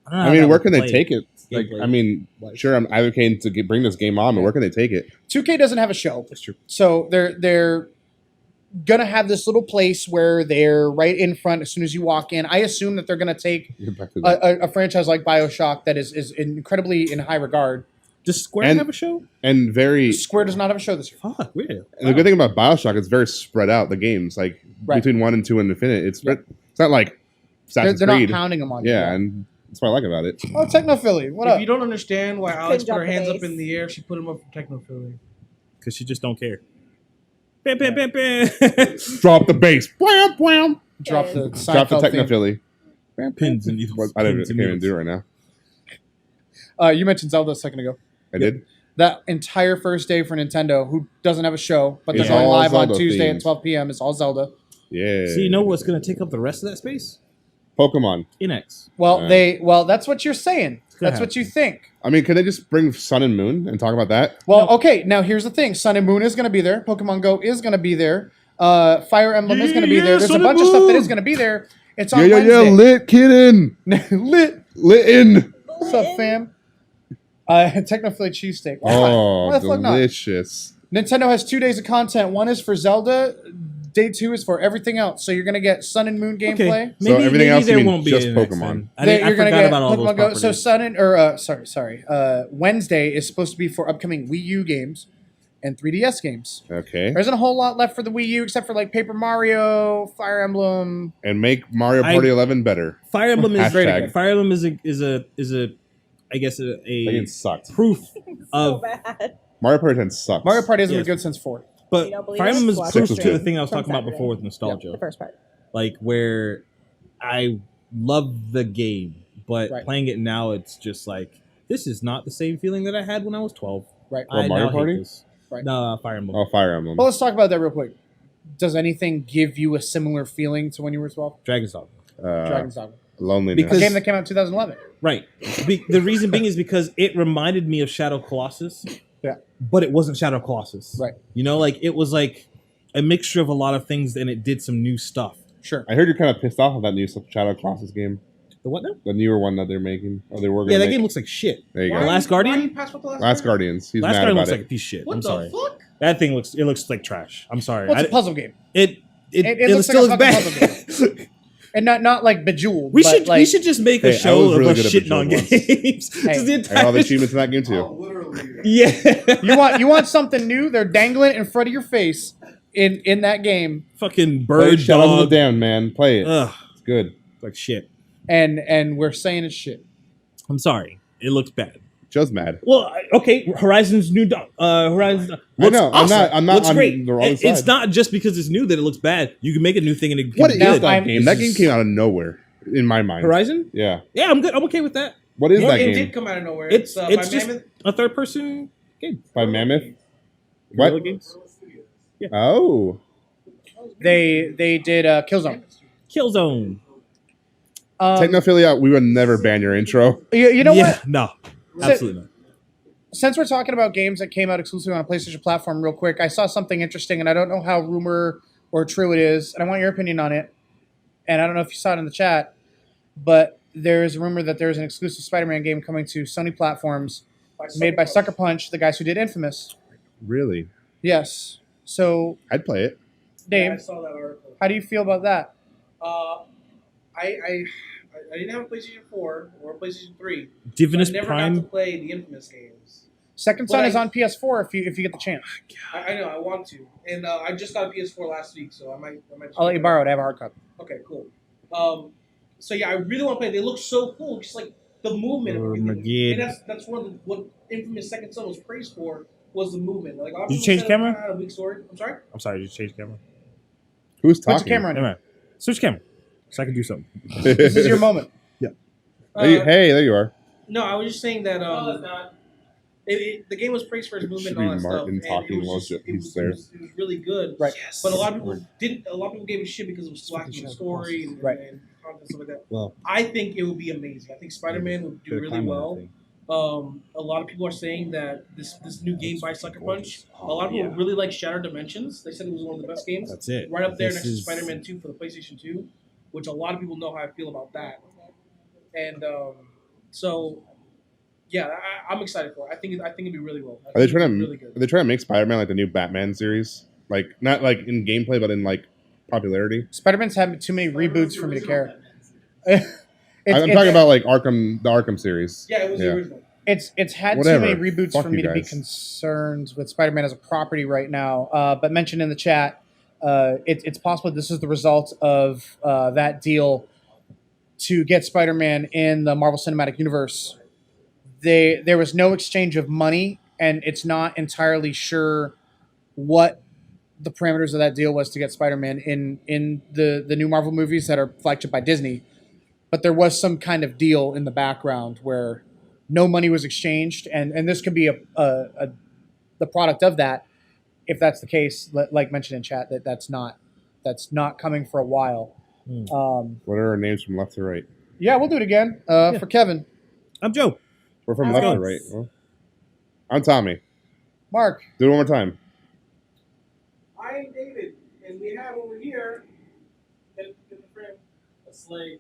I mean, where can they take it? Like, I mean, sure, I'm advocating to bring this game on, but where can they take it? 2K doesn't have a show. That's true. So they're gonna have this little place where they're right in front as soon as you walk in. I assume that they're gonna take a franchise like BioShock that is incredibly in high regard. Does Square have a show? And Square does not have a show this year. Fuck, weird. And the good thing about BioShock is very spread out. The games like between 1 and 2 and Infinite, it's not like Assassin's They're Creed. not pounding them on you. Yeah, and that's what I like about it. Oh, Technophilly, what up? If you don't understand why Alex put her hands base. up in the air, she put them up for Technophilly. Because she just don't care. Bam, bam, bam, bam. Drop the bass. Wham, wham. Drop the Drop the Technophilly. Pins and needles. I can't even do it right now. You mentioned Zelda a second ago. I did. That entire first day for Nintendo, who doesn't have a show, but they're It's going all live on Zelda Tuesday themed. at 12 p.m. It's all Zelda. Yeah. So you know what's going to take up the rest of that space? Pokemon. NX. Well, that's what you're saying. That's what you think. I mean, could they just bring Sun and Moon and talk about that? Well, okay. Now here's the thing: Sun and Moon is going to be there. Pokemon Go is going to be there. Fire Emblem is going to be there. There's a bunch of stuff that is going to be there. It's on Wednesday. lit kidding. lit in. What's up, fam? Technophilly cheesesteak. Oh, Why the fuck not? delicious. Nintendo has 2 days of content. One is for Zelda. Day 2 is for everything else. So you're going to get Sun and Moon gameplay. Okay. Maybe, everything else there you mean won't be just NX Pokemon. then. I You're going to forgot get about all those Pokemon Go. So properties. Wednesday is supposed to be for upcoming Wii U games and 3DS games. Okay. There isn't a whole lot left for the Wii U except for like Paper Mario, Fire Emblem. And make Mario Party 11 better. Fire Emblem is Hashtag. great. Fire Emblem is a I guess That game a sucked. proof So of bad. Mario Party 10 sucks. Mario Party hasn't Yes. been good since 4. but You don't believe Fire it? Emblem is Watch proof the to the stream thing I was from talking about Saturday. before with nostalgia. The first part. Like where I love the game, but Right. playing it now, it's just like this is not the same feeling that I had when I was 12. Right. What, Mario now hate Party? this. Right. No, Fire Emblem. Oh, Fire Emblem. Well, let's talk about that real quick. Does anything give you a similar feeling to when you were 12? Dragon's Dogma. Dragon's Dogma. Loneliness. Because- A game that came out in 2011. Right. The reason being is because it reminded me of Shadow Colossus. Yeah. But it wasn't Shadow Colossus. Right. You know, like it was like a mixture of a lot of things, and it did some new stuff. Sure. I heard you're kind of pissed off of that new Shadow Colossus game. The what now? The newer one that they're making. Or they were Yeah, going that to game make. looks like shit. There you The go. Last Guardian? Why do you pass with the Last Guardians. He's Last mad Guardian about looks it. like a piece of shit. What I'm the sorry. fuck? That thing looks like trash. I'm sorry. Well, it's a puzzle game. It It was looks still like a as bad. And not like Bejeweled. We but should like, we should just make a Hey, I show was of really us good at shitting on Bejeweled games. Hey. Just the I got all the entire achievements in that game too. Oh, literally. yeah. you want something new? They're dangling it in front of your face in that game, Fucking Play bird Shadows of dog. the Damned, man. Play it. Ugh, It's good. like shit. and we're saying it's shit. I'm sorry. It looks bad. Joe's mad. Well, okay. Horizon's new. Horizon. I Looks know, I'm awesome. not- I'm not Looks on great. the wrong It's side. not just because it's new that it looks bad. You can make a new thing and it can What be is Now, good. that I'm- game? That game came out of nowhere, in my mind. Horizon? Yeah. Yeah, I'm good. I'm okay with that. What is that It game? did come out of nowhere. It's by just Mammoth. a third person game. By Mammoth? Guerrilla What? Games. Oh, They did Killzone. Killzone. Technophilia, we would never ban your intro. You know what? No, absolutely not. Since we're talking about games that came out exclusively on a PlayStation platform, real quick, I saw something interesting, and I don't know how rumor or true it is, and I want your opinion on it. And I don't know if you saw it in the chat, but there is a rumor that there is an exclusive Spider-Man game coming to Sony platforms, made by Sucker Punch, the guys who did Infamous. Really? Yes. So, I'd play it. Dave, I saw that article. how do you feel about that? I didn't have a PlayStation 4 or a PlayStation 3. Divinus I never Prime. got to play the Infamous games. Second Son is on PS4 if you get the chance. I know I want to, and I just got a PS4 last week, so I might. I'll let you borrow it. I have a hard copy. Okay, cool. So yeah, I really want to play it. They look so cool, just like the movement and everything. And that's one of what Infamous Second Son was praised for, was the movement. Like, Did you change camera? Had a weak story. I'm sorry. I'm sorry, did you change camera? Who's Put talking? your camera on. Never mind. Switch camera, so I can do something. This is your moment. Hey, there you are. No, I was just saying that. The game was praised for its movement and all that Martin stuff. talking And while it was there. it was really good. Right. Yes. But a lot of people didn't. A lot of people gave it shit because it was lacking in story and, Right. and content stuff like that. Well, I think it would be amazing. I think Spider-Man would do really well. A lot of people are saying that this new game by Sucker Punch. A lot of people really like Shattered Dimensions. They said it was one of the best games. That's it. Right up there This next to is- Spider-Man 2 for the PlayStation 2, which a lot of people know how I feel about that. And so, yeah, I'm excited for it. I think it'd be really well. Are they trying it'd be to? really good. Are they trying to make Spider-Man like the new Batman series? Like not like in gameplay, but in like popularity. Spider-Man's having too many reboots for me to care. I'm talking about like Arkham, the Arkham series. Yeah, it was the original. It's had Whatever. too many reboots Fuck for me you to be guys. concerned with Spider-Man as a property right now. But mentioned in the chat, it's possible this is the result of that deal to get Spider-Man in the Marvel Cinematic Universe. There was no exchange of money, and it's not entirely sure what the parameters of that deal was to get Spider-Man in the new Marvel movies that are flagship by Disney. But there was some kind of deal in the background where no money was exchanged, and this could be the product of that. If that's the case, like mentioned in chat, that's not coming for a while. What are our names from left to right? Yeah, we'll do it again for Kevin. I'm Joe. We're from Alex. left to right. Well, I'm Tommy. Mark. Do it one more time. I am David, and we have over here a slave.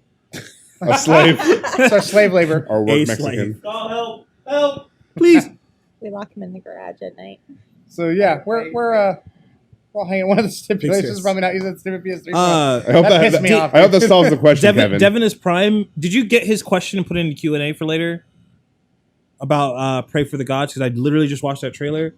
A slave It's our slave labor. or work A Mexican. Oh, help! Please. We lock him in the garage at night. So yeah, we're all hanging. One of the stipulations is probably not using stupid PS3. I hope That pissed me off. I hope that solves the question, Kevin. Divinus Prime. Did you get his question and put it in the Q&A for later? About Pray for the Gods? Because I literally just watched that trailer.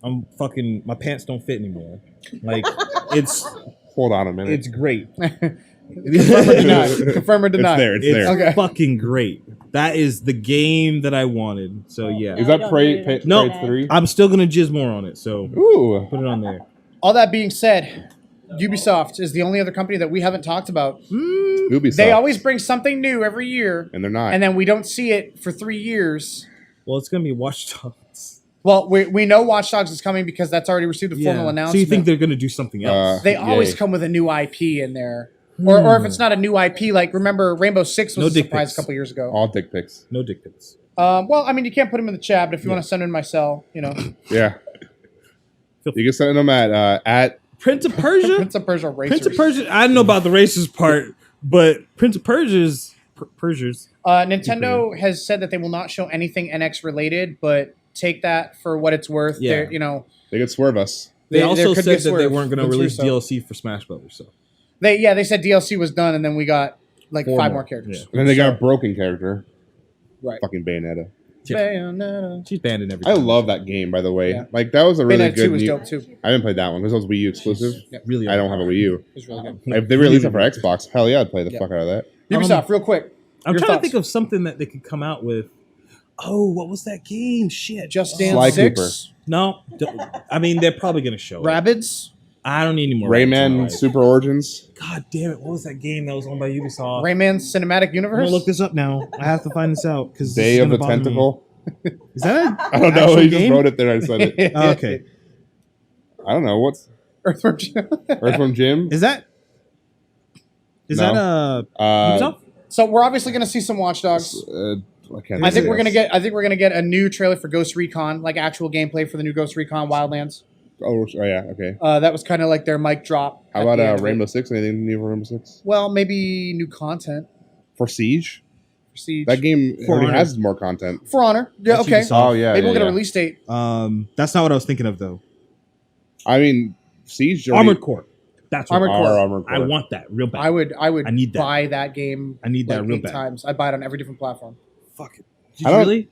I'm fucking, my pants don't fit anymore. Like, it's Hold on a minute. it's great. Confirm or deny. Confirm or deny. It's there. It's It's there. Okay. fucking great. That is the game that I wanted. So yeah, Is No, that I Prey don't need it. No. 3? I'm still gonna jizz more on it. So Ooh. put it on there. All that being said, Ubisoft is the only other company that we haven't talked about. Ubisoft. They always bring something new every year, and they're not. and then we don't see it for 3 years. Well, it's gonna be Watch Dogs. Well, we know Watch Dogs is coming because that's already received a formal So announcement. you think they're gonna do something else? They always yay. come with a new IP in there. Or if it's not a new IP, like remember Rainbow Six was No a dick surprise pics. a couple years ago. all dick pics. No dick pics. Well, I mean, you can't put them in the chat, but if you want to send them in my cell, Yeah. You can send them at Prince of Persia. Prince of Persia Racers. Prince of Persia. I don't know about the racist part, but Prince of Persia's Persia's. Nintendo has said that they will not show anything NX related, but take that for what it's worth. Yeah. They're, they could swerve us. They there also could said be a that they swerve. weren't going to It's release true, DLC for Smash Brothers. So they said DLC was done, and then we got like 4 5 more. more characters. And then they got a broken character. Right. Fucking Bayonetta. Bayonetta. she's banned in everything. I love that game, by the way. Yeah. Like that was a really Bayonetta 2 good. was new- dope too. I haven't played that one. This was Wii U exclusive. Really. I don't have a Wii U. It was really good. If they release it for Xbox, hell yeah, I'd play the Yeah. fuck out of that. Ubisoft, real quick. I'm your trying to thoughts? think of something that they could come out with. Oh, what was that game? Shit. Just Sly Dance 6. No. I mean, they're probably going to show it. Rabbids. I don't need any more. Rayman rabbits Super Origins. in my life. God damn it! What was that game that was owned by Ubisoft? Rayman Cinematic I'm Universe. gonna look this up now. I have to find this out because Day of the Tentacle. Is that I don't know. actual He just game? wrote it there. I said it. Oh, okay. I don't know. Earthworm Jim. Earthworm Jim. Is that Ubisoft? So we're obviously going to see some Watch Dogs. I think we're gonna get a new trailer for Ghost Recon, like actual gameplay for the new Ghost Recon Wildlands. Oh yeah, okay. That was kind of like their mic drop. How about Rainbow Six? Anything new for Rainbow Six? Well, maybe new content for Siege. For Siege. That game already has more content. For Honor, yeah, That's okay. Ubisoft. Oh yeah. Maybe we'll get a yeah. release date. That's not what I was thinking of though. I mean, Siege. Armored Core. That's what Armored Core. I want that real bad. I would I need that. buy that game. I need that like real 8 bad. times. I'd buy it on every different platform. Fuck it. I don't- Really?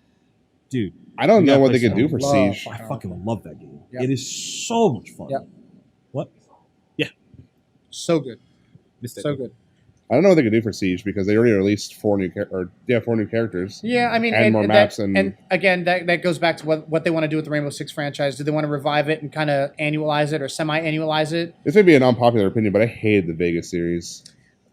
Dude. I don't You know gotta what play they could do for Love. Siege. I fucking love that game. Yeah. It is so much fun. Yeah. What? So good. Missed it. So good. I don't know what they could do for Siege because they already released 4 new characters. Yeah, I mean, And more maps and again, that goes back to what they want to do with the Rainbow Six franchise. Do they want to revive it and kind of annualize it or semi-annualize it? This may be an unpopular opinion, but I hated the Vegas series.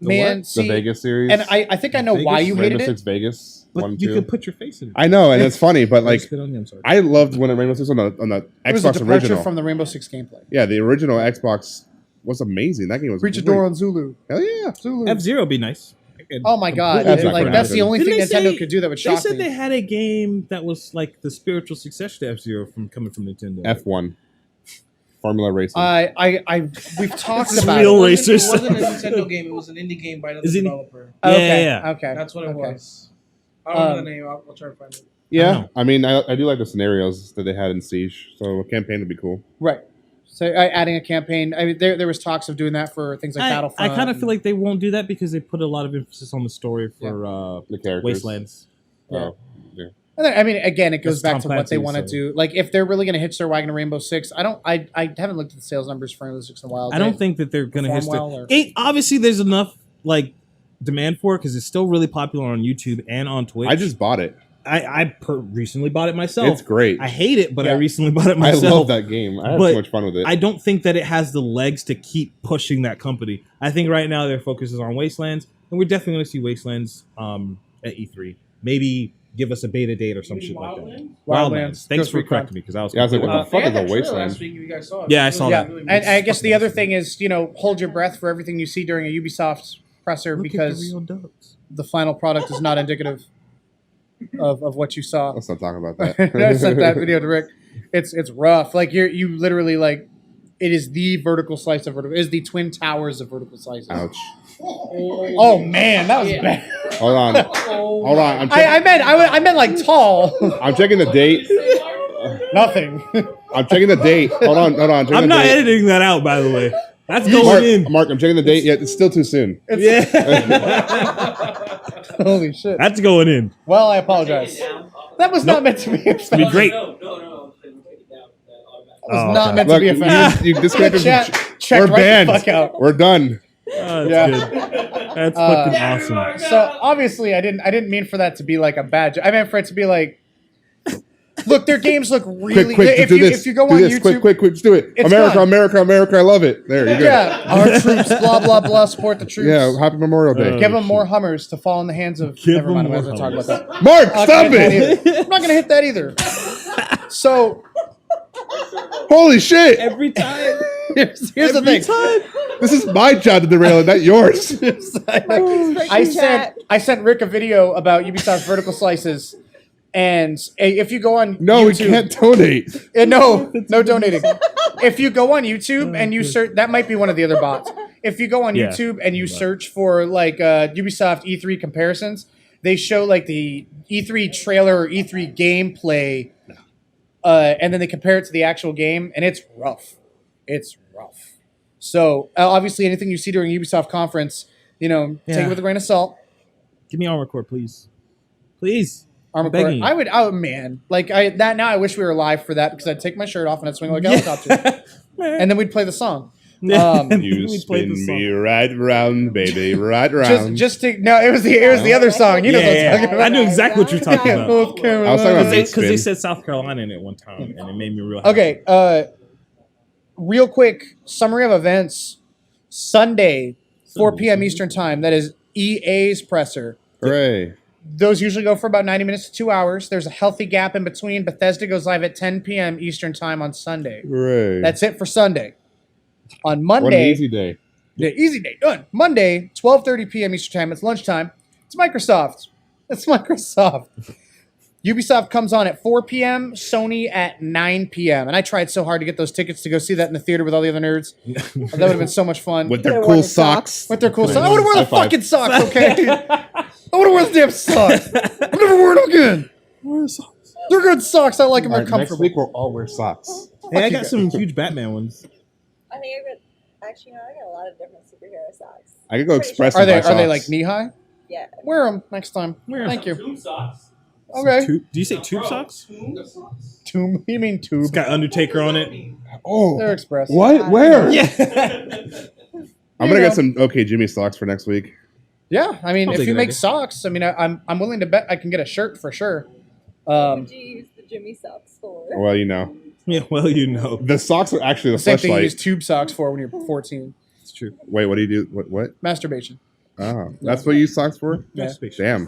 Man, The see, Vegas series. and I think I know why you hated Rainbow it. Six Vegas. But 1, you 2. could put your face in it. I know, and it's funny, but like Spit on you, I'm sorry. I loved when Rainbow Six on the It was a Xbox departure original. from the Rainbow Six gameplay. Yeah, the original Xbox was amazing. That game was Reach a great. door on Zulu. Hell yeah. Zulu. F-Zero would be nice. Oh my god! That's not Like gonna that's the happen. only Didn't thing they Nintendo say- could do that would They shock said me. they had a game that was like the spiritual successor to F-Zero coming from Nintendo. F1. Formula Racing. We've talked This is about real it. racers. It wasn't a Nintendo game. It was an indie game by another Is it- developer. Okay, Yeah. okay. That's what it okay. was. I don't know the name. I'll try to find it. yeah, I mean, I do like the scenarios that they had in Siege, so a campaign would be cool. Right. So adding a campaign. I mean, there was talks of doing that for things like I Battlefront. kind of feel like they won't do that because they put a lot of emphasis on the story for The characters. Wastelands. Oh, yeah. And then, I mean, again, it goes That's back Tom to what they Clancy, want to so- do. Like, if they're really going to hitch their wagon to Rainbow Six, I haven't looked at the sales numbers for Rainbow Six in a while. I don't think that they're going to hit perform well, or- obviously, there's enough like demand for it because it's still really popular on YouTube and on Twitch. I just bought it. I recently bought it myself. It's great. I hate it, but I Yeah. recently bought it I myself. love that game. I had But so much fun with it. I don't think that it has the legs to keep pushing that company. I think right now their focus is on Wastelands, and we're definitely going to see Wastelands at E3. Maybe give us a beta date or some shit like that. Wildlands. Thanks Ghost for Recon. correcting me because I was. Yeah, I was like, what the Uh, fuck They is had a that trailer Wasteland? last week. If you guys saw it. Yeah, I It saw was that. really And I guess the other awesome. thing is, hold your breath for everything you see during a Ubisoft presser Look at the because real ducks. the final product is not indicative of what you saw. Let's not talk about that. I sent that video to Rick. It's rough. Like you literally like it is the vertical slice of vertical. It is the twin towers of vertical slices. Ouch. Oh man, that was Yeah. bad. Hold on. Hold on. I meant like tall. I'm checking the date. Nothing. I'm checking the date. Hold on. I'm checking I'm the not date. editing that out, by the way. That's You- going in. Mark, I'm checking the date. Yeah, it's still too soon. Yeah, Holy shit. that's going in. Well, I apologize. That was not meant to be Be offensive. great. No. That was Oh, not okay. meant to Look, be offensive. you disconnected. Chat, check We're right banned. the fuck out. We're done. Oh, that's Yeah. good. That's fucking awesome. So obviously, I didn't mean for that to be like a bad joke. I meant for it to be like, look, their games look really Quick, good. If do you this. if you go do on this. YouTube, Quick, just do it. It's America, fun. America, I love it. There you go. yeah, our troops, blah blah blah, support the troops. Yeah, happy Memorial Day. Give them more Hummers to fall in the hands of. Give Never mind, them I'm not more going to talk about that. Mark, I'm not stop gonna hit that it. either. I'm not going to hit that either. So Holy shit. Every time. here's the thing. This is my job to derail it, not yours. I sent Rick a video about Ubisoft's vertical slices, and if you go on No, we YouTube, can't donate. no donating. If you go on YouTube and you search, that might be one of the other bots. If you go on Yeah. YouTube and you search for like Ubisoft E3 comparisons, they show like the E3 trailer or E3 gameplay, and then they compare it to the actual game, and it's rough. It's rough. So obviously, anything you see during Ubisoft conference, take Yeah. it with a grain of salt. Give me Armor Core, please. Please. Armor I'm Core. begging you. I would. Oh man, now I wish we were live for that because I'd take my shirt off and I'd swing like a helicopter, and then we'd play the song. You spin me right round, baby, right round. Just to no, it was the other song. You know what I'm talking about. I knew exactly what you're talking about. North I was talking about Carolina. Big Because they Spin. said South Carolina in it one time, and it made me real happy. Okay, real quick summary of events. Sunday, 4 p.m. Eastern time. That is EA's presser. Hooray. Those usually go for about 90 minutes to 2 hours. There's a healthy gap in between. Bethesda goes live at 10 p.m. Eastern time on Sunday. Hooray. That's it for Sunday. On What an Monday, easy day. the easy day done. Monday, 12:30 p.m. Eastern Time. It's lunchtime. It's Microsoft. It's Microsoft. Ubisoft comes on at 4 p.m. Sony at 9 p.m. And I tried so hard to get those tickets to go see that in the theater with all the other nerds. That would have been so much fun. With their Could've cool worn the socks. socks. With their cool socks. I would have worn the High five. fucking socks, okay? I would have worn the damn socks. I'm never wearing them again. They're good socks. I like them. All They're right, next comfortable. week we'll all wear socks. Hey, I got some huge Batman ones. I think I got actually no, I got a lot of different superhero socks. I could go Pretty express. sure. Are they and buy like socks. knee high? Yeah. Wear them next time. Thank you. Okay. Do you say tube socks? Tube. You mean tube? It's got Undertaker on it. Oh, They're express. what? Where? Yeah. I'm gonna get some OK Jimmy socks for next week. Yeah, I mean, I'll if take you it, make idea. socks, I mean, I'm willing to bet I can get a shirt for sure. What would you use the Jimmy socks for? Well, you know, Yeah, well, you know. the socks are actually the Same thing you use fleshlight. tube socks for when you're 14. It's true. Wait, what do you do? What? Masturbation. Oh, that's what you use socks for? Yeah. Damn.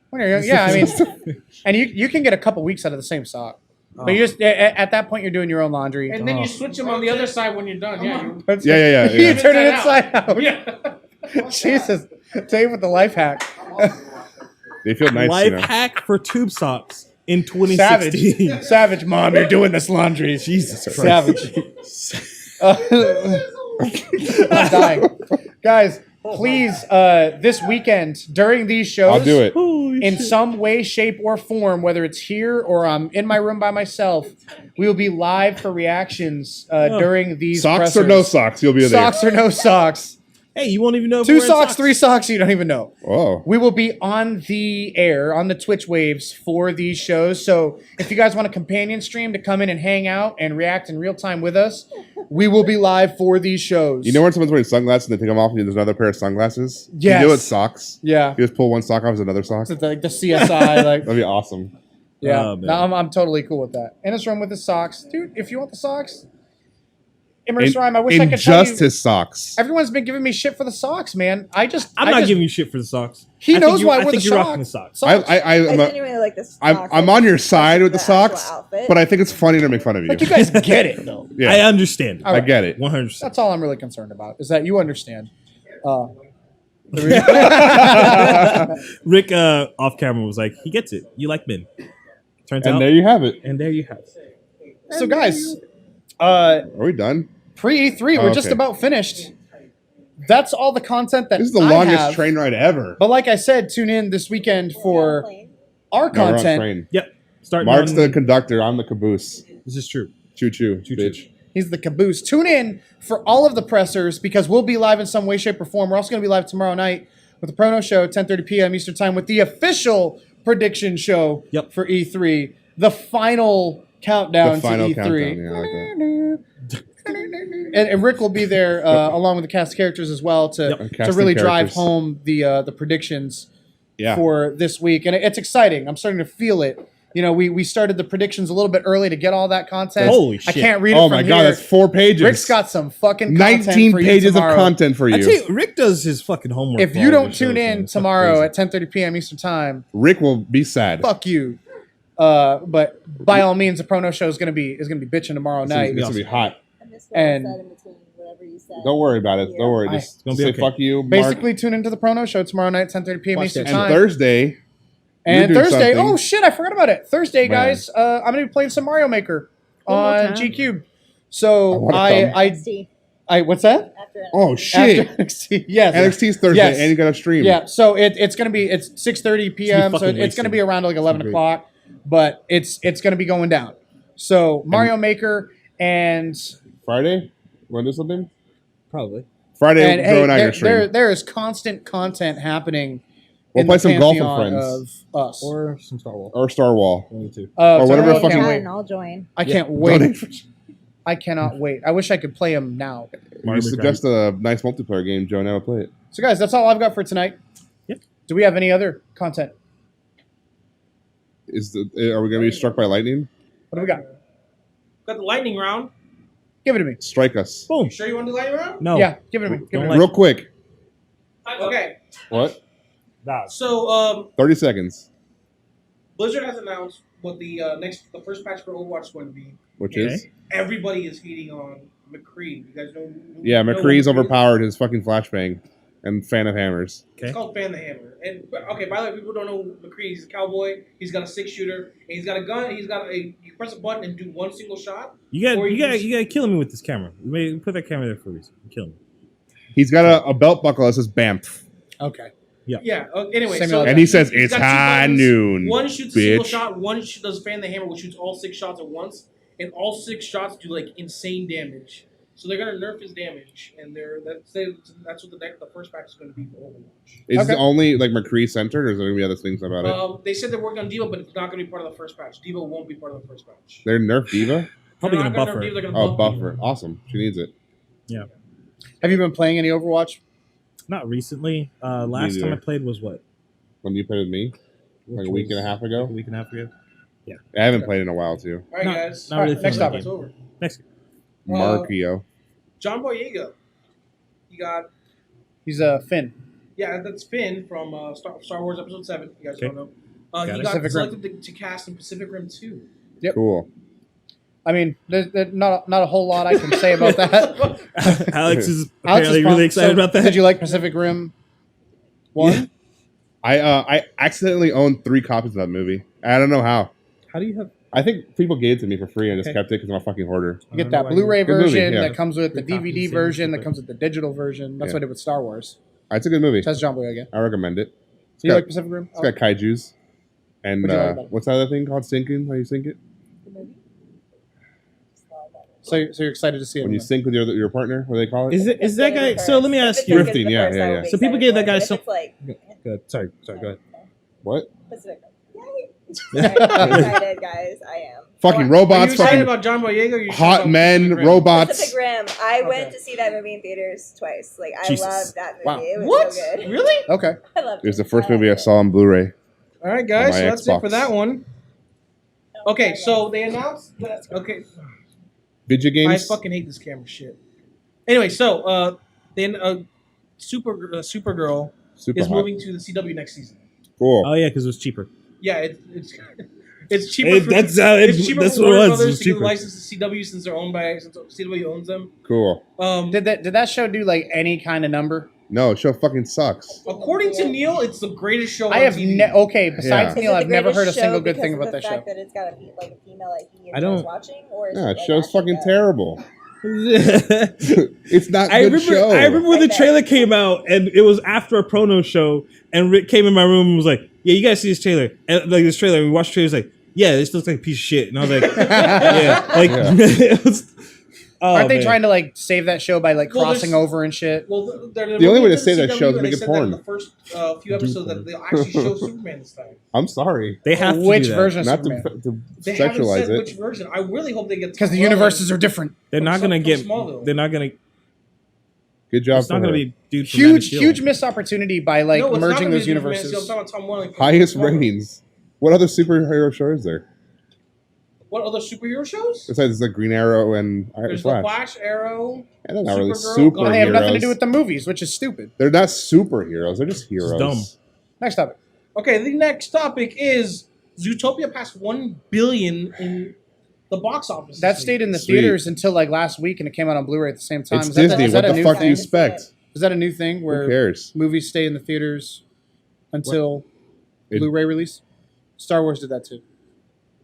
When you're young, yeah, I mean, and you can get a couple weeks out of the same sock. But you just at that point you're doing your own laundry. And then you switch them on the other side when you're done. Yeah. Yeah. You turn it inside out. Yeah. Jesus, Dave with the life hack. They feel nice, Life you know. hack for tube socks in 2016. Savage, savage, mom, you're doing this laundry. Jesus Christ. Savage. I'm dying, guys. Please, this weekend during these shows, I'll do it. in some way, shape, or form, whether it's here or I'm in my room by myself, we will be live for reactions during these Socks or pressers. no socks, you'll be there. Socks or no socks. Hey, you won't even know if 2 we're wearing socks, 3 socks, you don't even know. Oh, We will be on the air, on the Twitch waves for these shows. So if you guys want a companion stream to come in and hang out and react in real time with us, we will be live for these shows. you know when someone's wearing sunglasses and they take them off and there's another pair of sunglasses? Yes. You do it socks. Yeah. You just pull one sock off as another sock. It's like the CSI, like, That'd be awesome. yeah. Oh, man. No, I'm totally cool with that. In his room with his socks. Dude, if you want the socks, Immerse Rhyme, I wish I In could tell just you. his socks. Everyone's been giving me shit for the socks, man. I'm not giving you shit for the socks. He I think knows you- why I we're think the you're rocking the socks. socks. I I'm, a, genuinely like the socks. I'm on your side with the actual socks, outfit. but I think it's funny to make fun of you. But you guys get it, though. Yeah, I understand. All I right. get it. 100%. That's all I'm really concerned about, is that you understand. Rick off camera was like, he gets it. You like men. Turns And out. there you have it. And there you have it. So, guys, Are we done? pre E3, we're just okay. about finished. That's all the content that This is the I longest have. train ride ever. But like I said, tune in this weekend for our No, we're on content. train. Yep. Starting Mark's on- the conductor. I'm the caboose. This is true. Choo choo, Choo-choo. bitch. He's the caboose. Tune in for all of the pressers because we'll be live in some way, shape, or form. We're also going to be live tomorrow night with the Prono Show, 10:30 p.m. Eastern Time, with the official prediction show Yep. for E3, the final countdown The final to E3. countdown. Yeah, I like that. And Rick will be there along with the cast of characters as well to, Yep. And to casting really drive characters. home the predictions Yeah. for this week. And it's exciting. I'm starting to feel it. You know, we started the predictions a little bit early to get all that content. Holy I shit. can't read it Oh from my here. god, that's 4 pages. Rick's got some fucking content 19 for you pages of tomorrow. content for I you. tell you, Rick does his fucking homework. If for you all don't the tune shows, man. in It's fucking tomorrow crazy. at 10:30 p.m. Eastern Time, Rick will be sad. fuck you. But by all means, the Prono Show is gonna be bitching tomorrow night. It's gonna be hot. And this And- said in between whatever you said. Don't worry about it. Don't worry. I- Just Gonna be say okay. fuck you, Mark. Basically, tune into the Prono Show tomorrow night, 10:30 p.m. Watch Eastern that. And Time. Thursday, And you're doing Thursday, something. oh shit, I forgot about it. Thursday, Man. guys, I'm gonna be playing some Mario Maker One more on time. GCube. I So wanna I NXT what's that? after oh shit. After NXT, yes. NXT's Thursday, Yes. and you got to stream. Yeah, so it's gonna be 6:30 p.m. So fucking it's gonna wasted. be around like 11 Great. o'clock, but it's gonna be going down. So Mario Maker and Friday, want to do something? Probably. Friday, and Joe hey, and I are streaming. there is constant content happening. We'll in play the some golf with pantheon friends. of us. Or some Star Wars. Or Star Wall. One or two. or whatever I the fucking can't way- wait. and I'll join. I can't Don't wait. even- I cannot wait. I wish I could play them now. If Mario you Maker. suggest a nice multiplayer game, Joe and I will play it. So guys, that's all I've got for tonight. Yep. Do we have any other content? Are we going to be struck by lightning? What do we got? Got the lightning round. Give it to me. Strike us. Boom. You sure you want the lightning round? No. Yeah, give it to me. Give it Don't to me. like- Real quick. Okay. What? So 30 seconds. Blizzard has announced what the first patch for Overwatch is going to be. Which Okay. is? Everybody is hating on McCree. You guys know? Yeah, know McCree's who McCree is? overpowered. His fucking flashbang and fan of hammers. Okay. It's called Fan the Hammer. And okay, by the way, people don't know McCree. He's a cowboy. He's got a 6-shooter. And he's got a gun. He's got a. You press a button and do one single shot. You got killing me with this camera. We put that camera there for a reason. You're killing me. He's got a belt buckle that says BAMF. Okay. Yeah. Anyway, Same so with And he says, he's it's got two high buttons. noon, One shoots a single bitch. shot. One does Fan the Hammer, which shoots all 6 shots at once, and all 6 shots do like insane damage. So they're gonna nerf his damage, and that's what the first patch is gonna be for Overwatch. Is Okay. it only like McCree centered, or is there gonna be other things about it? They said they're working on Diva, but it's not gonna be part of the first patch. Diva won't be part of the first patch. They're nerf Diva. Probably They're gonna not buff her. nerf Diva, they're gonna Oh, buff buffer. Diva. Awesome. She needs it. Yeah. Have you been playing any Overwatch? Not recently. Last Neither. time I played was what? When you played with me, like a week and a half A ago. week and a half ago. I haven't played in a while too. All right, Not- guys. not really next feeling topic. It's over. Next. Markio. John Boyega. You got He's Finn. that's Finn from Star Wars Episode 7. You guys Okay. don't know. Got He it. got Pacific selected to cast in Pacific Rim 2. Yep. Cool. I mean, there's not a whole lot I can say about that. Alex is Alex is apparently pumped. really excited So, about that. Did you like Pacific Rim 1? I accidentally owned 3 copies of that movie. I don't know how. How do you have? I think people gave it to me for free and just Okay. kept it because I'm a fucking hoarder. You get that Blu-ray Good movie, version yeah. that comes with the Good copy, DVD same version that stupid. comes with the digital version. That's Yeah. what I did with Star Wars. It's a good movie. That's John Boyega. I recommend it. Do you got- like Pacific Rim? It's got kaiju's. And What'd you like about it? what's that other thing called? Sinking? How you sink it? The movie? Just thought about it. So you're excited to see it? When you sync with your partner, what do they call it? Is that guy? So let me If ask it's you. as good as Drifting, the yeah, first, yeah, I would yeah. be So people excited gave for that it, guy but if some- it's like Good. Sorry. Go ahead. What? Pacific Rim. Yay! I'm excited, guys. I am. Fucking Are you robots, excited fucking about John Boyega? Or are you excited hot about men, Pacific Rim? robots. Pacific Rim. I went Okay. to see that movie in theaters twice. Like I Jesus. loved that movie. Wow. It was What? so good. Really? Okay. I loved It was it. the first loved movie I it. saw on Blu-ray. All right, guys. On So my that's it for Xbox. that one. Oh, Okay, my so God. they announced that. Okay, Video I games. fucking hate this camera shit. Anyway, so then Supergirl Super is hot. moving to the CW next season. Cool. Oh yeah, because it was cheaper. Yeah, it's cheaper. Hey, for, that's it's cheaper that's for what it Warner was. It Brothers was to give cheaper. a license to CW since they're owned by since CW owns them. Cool. Did that show do like any kind of number? No, show fucking sucks. According to Neil, it's the greatest show. I on have TV. okay. Besides Yeah. Neil, Is it I've the never heard a greatest single show good thing because about of that the show. fact that it's got a female IP I and don't- is watching, or is Yeah, it it like show's actually fucking good? terrible. I It's not good show. remember when the Okay. trailer came out, and it was after a prono show, and Rick came in my room and was like, "Yeah, you guys see this trailer?" And like this trailer, we watched the trailer. He was like, "Yeah, this looks like a piece of shit," and I was like, "Yeah, like." Yeah. It was, oh, Aren't they man. trying to like save that show by like Well, crossing there's- over and shit? Well, The only way to say that CW, show is and make they it said that in porn. the first few episodes that they'll actually show Superman this time. I'm sorry. They have to Which do that. version of Not Superman? to They haven't sexualize said it. which version. I really hope they get Because the Tom Welling. universes are different. They're not From gonna get. Smallville. They're not gonna. Good job It's for not her. gonna be dude. From Man of Huge, Steel. huge missed opportunity by like No, it's not merging gonna those be Superman. universes. See, I'm talking about Tom Welling. Highest Smallville. ratings. What other superhero show is there? What other superhero shows? Besides the Green Arrow and Iron There's Flash. the Flash, Arrow. And they're not really Supergirl. superheroes. Well, they have nothing to do with the movies, which is stupid. They're not superheroes. They're just heroes. dumb. Next topic. Okay, the next topic is Zootopia passed 1 billion in the box office. That this stayed week. in the Sweet. theaters until like last week, and it came out on Blu-ray at the same time. It's Is that Disney. is that What a the new fuck do thing? you expect? Is that a new thing Who where cares? movies stay in the theaters until It- Blu-ray release? Star Wars did that too.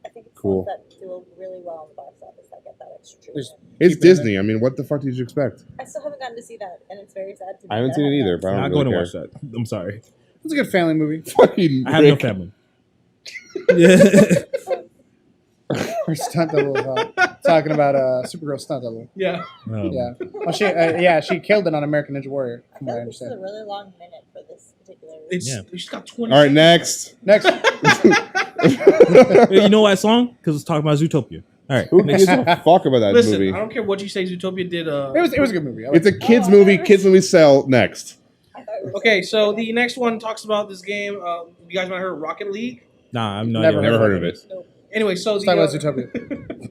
I think it's Cool. cool. That do really well in the box office. I get that extra There's- treatment. It's Keep it in Disney. I mean, what the fuck did you expect? I still haven't gotten to see that, and it's very sad to me. I haven't that seen it either, haven't. but I I'm don't not going really to care. watch that. I'm sorry. It's a good family movie. Fucking I have no Rick. family. Yeah. Or stunt double. Talking about Supergirl stunt double. Yeah. Oh. Yeah. Well, she killed it on American Ninja Warrior. I From feel what I like this is a understand. really long minute for this particular. It's Yeah. we just got 20. All right, next. Next. Hey, you know why it's long? Because it's talking about Zootopia. All right. Who next. gives a fuck about that Listen, movie? I don't care what you say. Zootopia did. It was a good movie. I It's a liked kids Oh, movie. I Kids movies sell next. I thought we were Okay, saying- so the next one talks about this game. You guys might have heard of Rocket League. Nah, I'm not. Never Never heard of it. Anyway, so Let's the talk about Zootopia.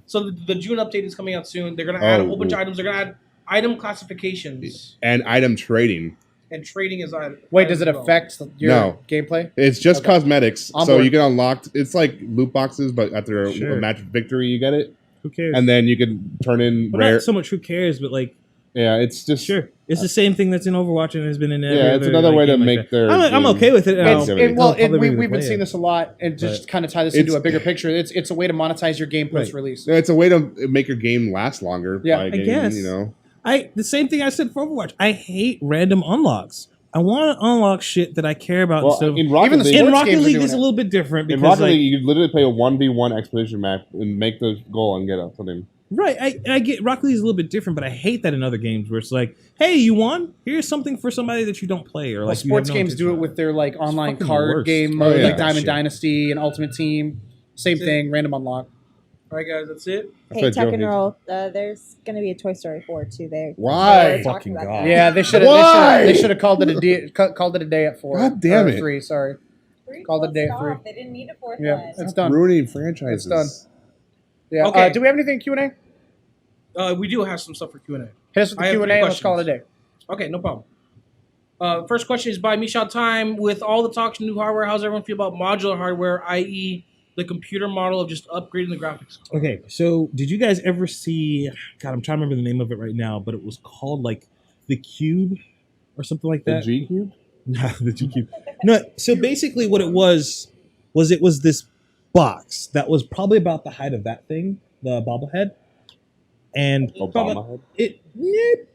so the June update is coming out soon. They're gonna add a Oh, whole bunch of ooh. items. They're gonna add item classifications And item trading. and trading is item. Wait, does it as well. affect your No. gameplay? It's just Okay. cosmetics, On so board. you get unlocked. It's like loot boxes, but after Sure. a match victory, you get it. Who cares? and then you can turn in Well, rare. not so much who cares, but like, Yeah, it's just sure, it's the same thing that's in Overwatch and has been in every Yeah, it's other, another like, way to game like make that. their. I'm okay with it. It's, I'll we've been seeing this a lot, and just kind of tie this into a bigger picture. It's a way to monetize your game post release. It's a way to make your game last longer. Yeah, by I getting, guess. You know, the same thing I said for Overwatch. I hate random unlocks. I want to unlock shit that I care about instead of in Rocket even the League, sports Rocket games are League doing is a it. little bit different in because Rocket League, you literally play a 1v1 expedition map and make the goal and get up something. right. I get Rocket League is a little bit different, but I hate that in other games where it's like, hey, you won. Here's something for somebody that you don't play, or Well, like you have sports no games intention do it on. with their like online fucking card worse. game Oh, mode, yeah. like Diamond Shit. Dynasty and Ultimate Team. Same That's it. thing, random unlock. All right, guys, that's it. That's Hey, what Tuck Joe and hates. Roll. There's gonna be a Toy Story 4 too. Why? We're talking Fucking about God. that. Yeah, they should Why? have called it a day. Called it a day at 4. God damn Or it. 3. Sorry. Three? Called it Well, day at stop. 3. They didn't need a fourth Yeah, one. it's done. Ruining franchises. It's done. Yeah. Okay. Do we have anything Q&A? We do have some stuff for Q&A. Hit us with I the have Q&A. three Let's call it a questions. day. Okay, no problem. First question is by Michelle Time. With all the talks of new hardware, how's everyone feel about modular hardware, i.e., the computer model of just upgrading the graphics? Okay, so did you guys ever see? God, I'm trying to remember the name of it right now, but it was called like the Cube or something like The that. G Cube? No, the G Cube. No, so basically what it was this box that was probably about the height of that thing, the bobblehead, and Obama. it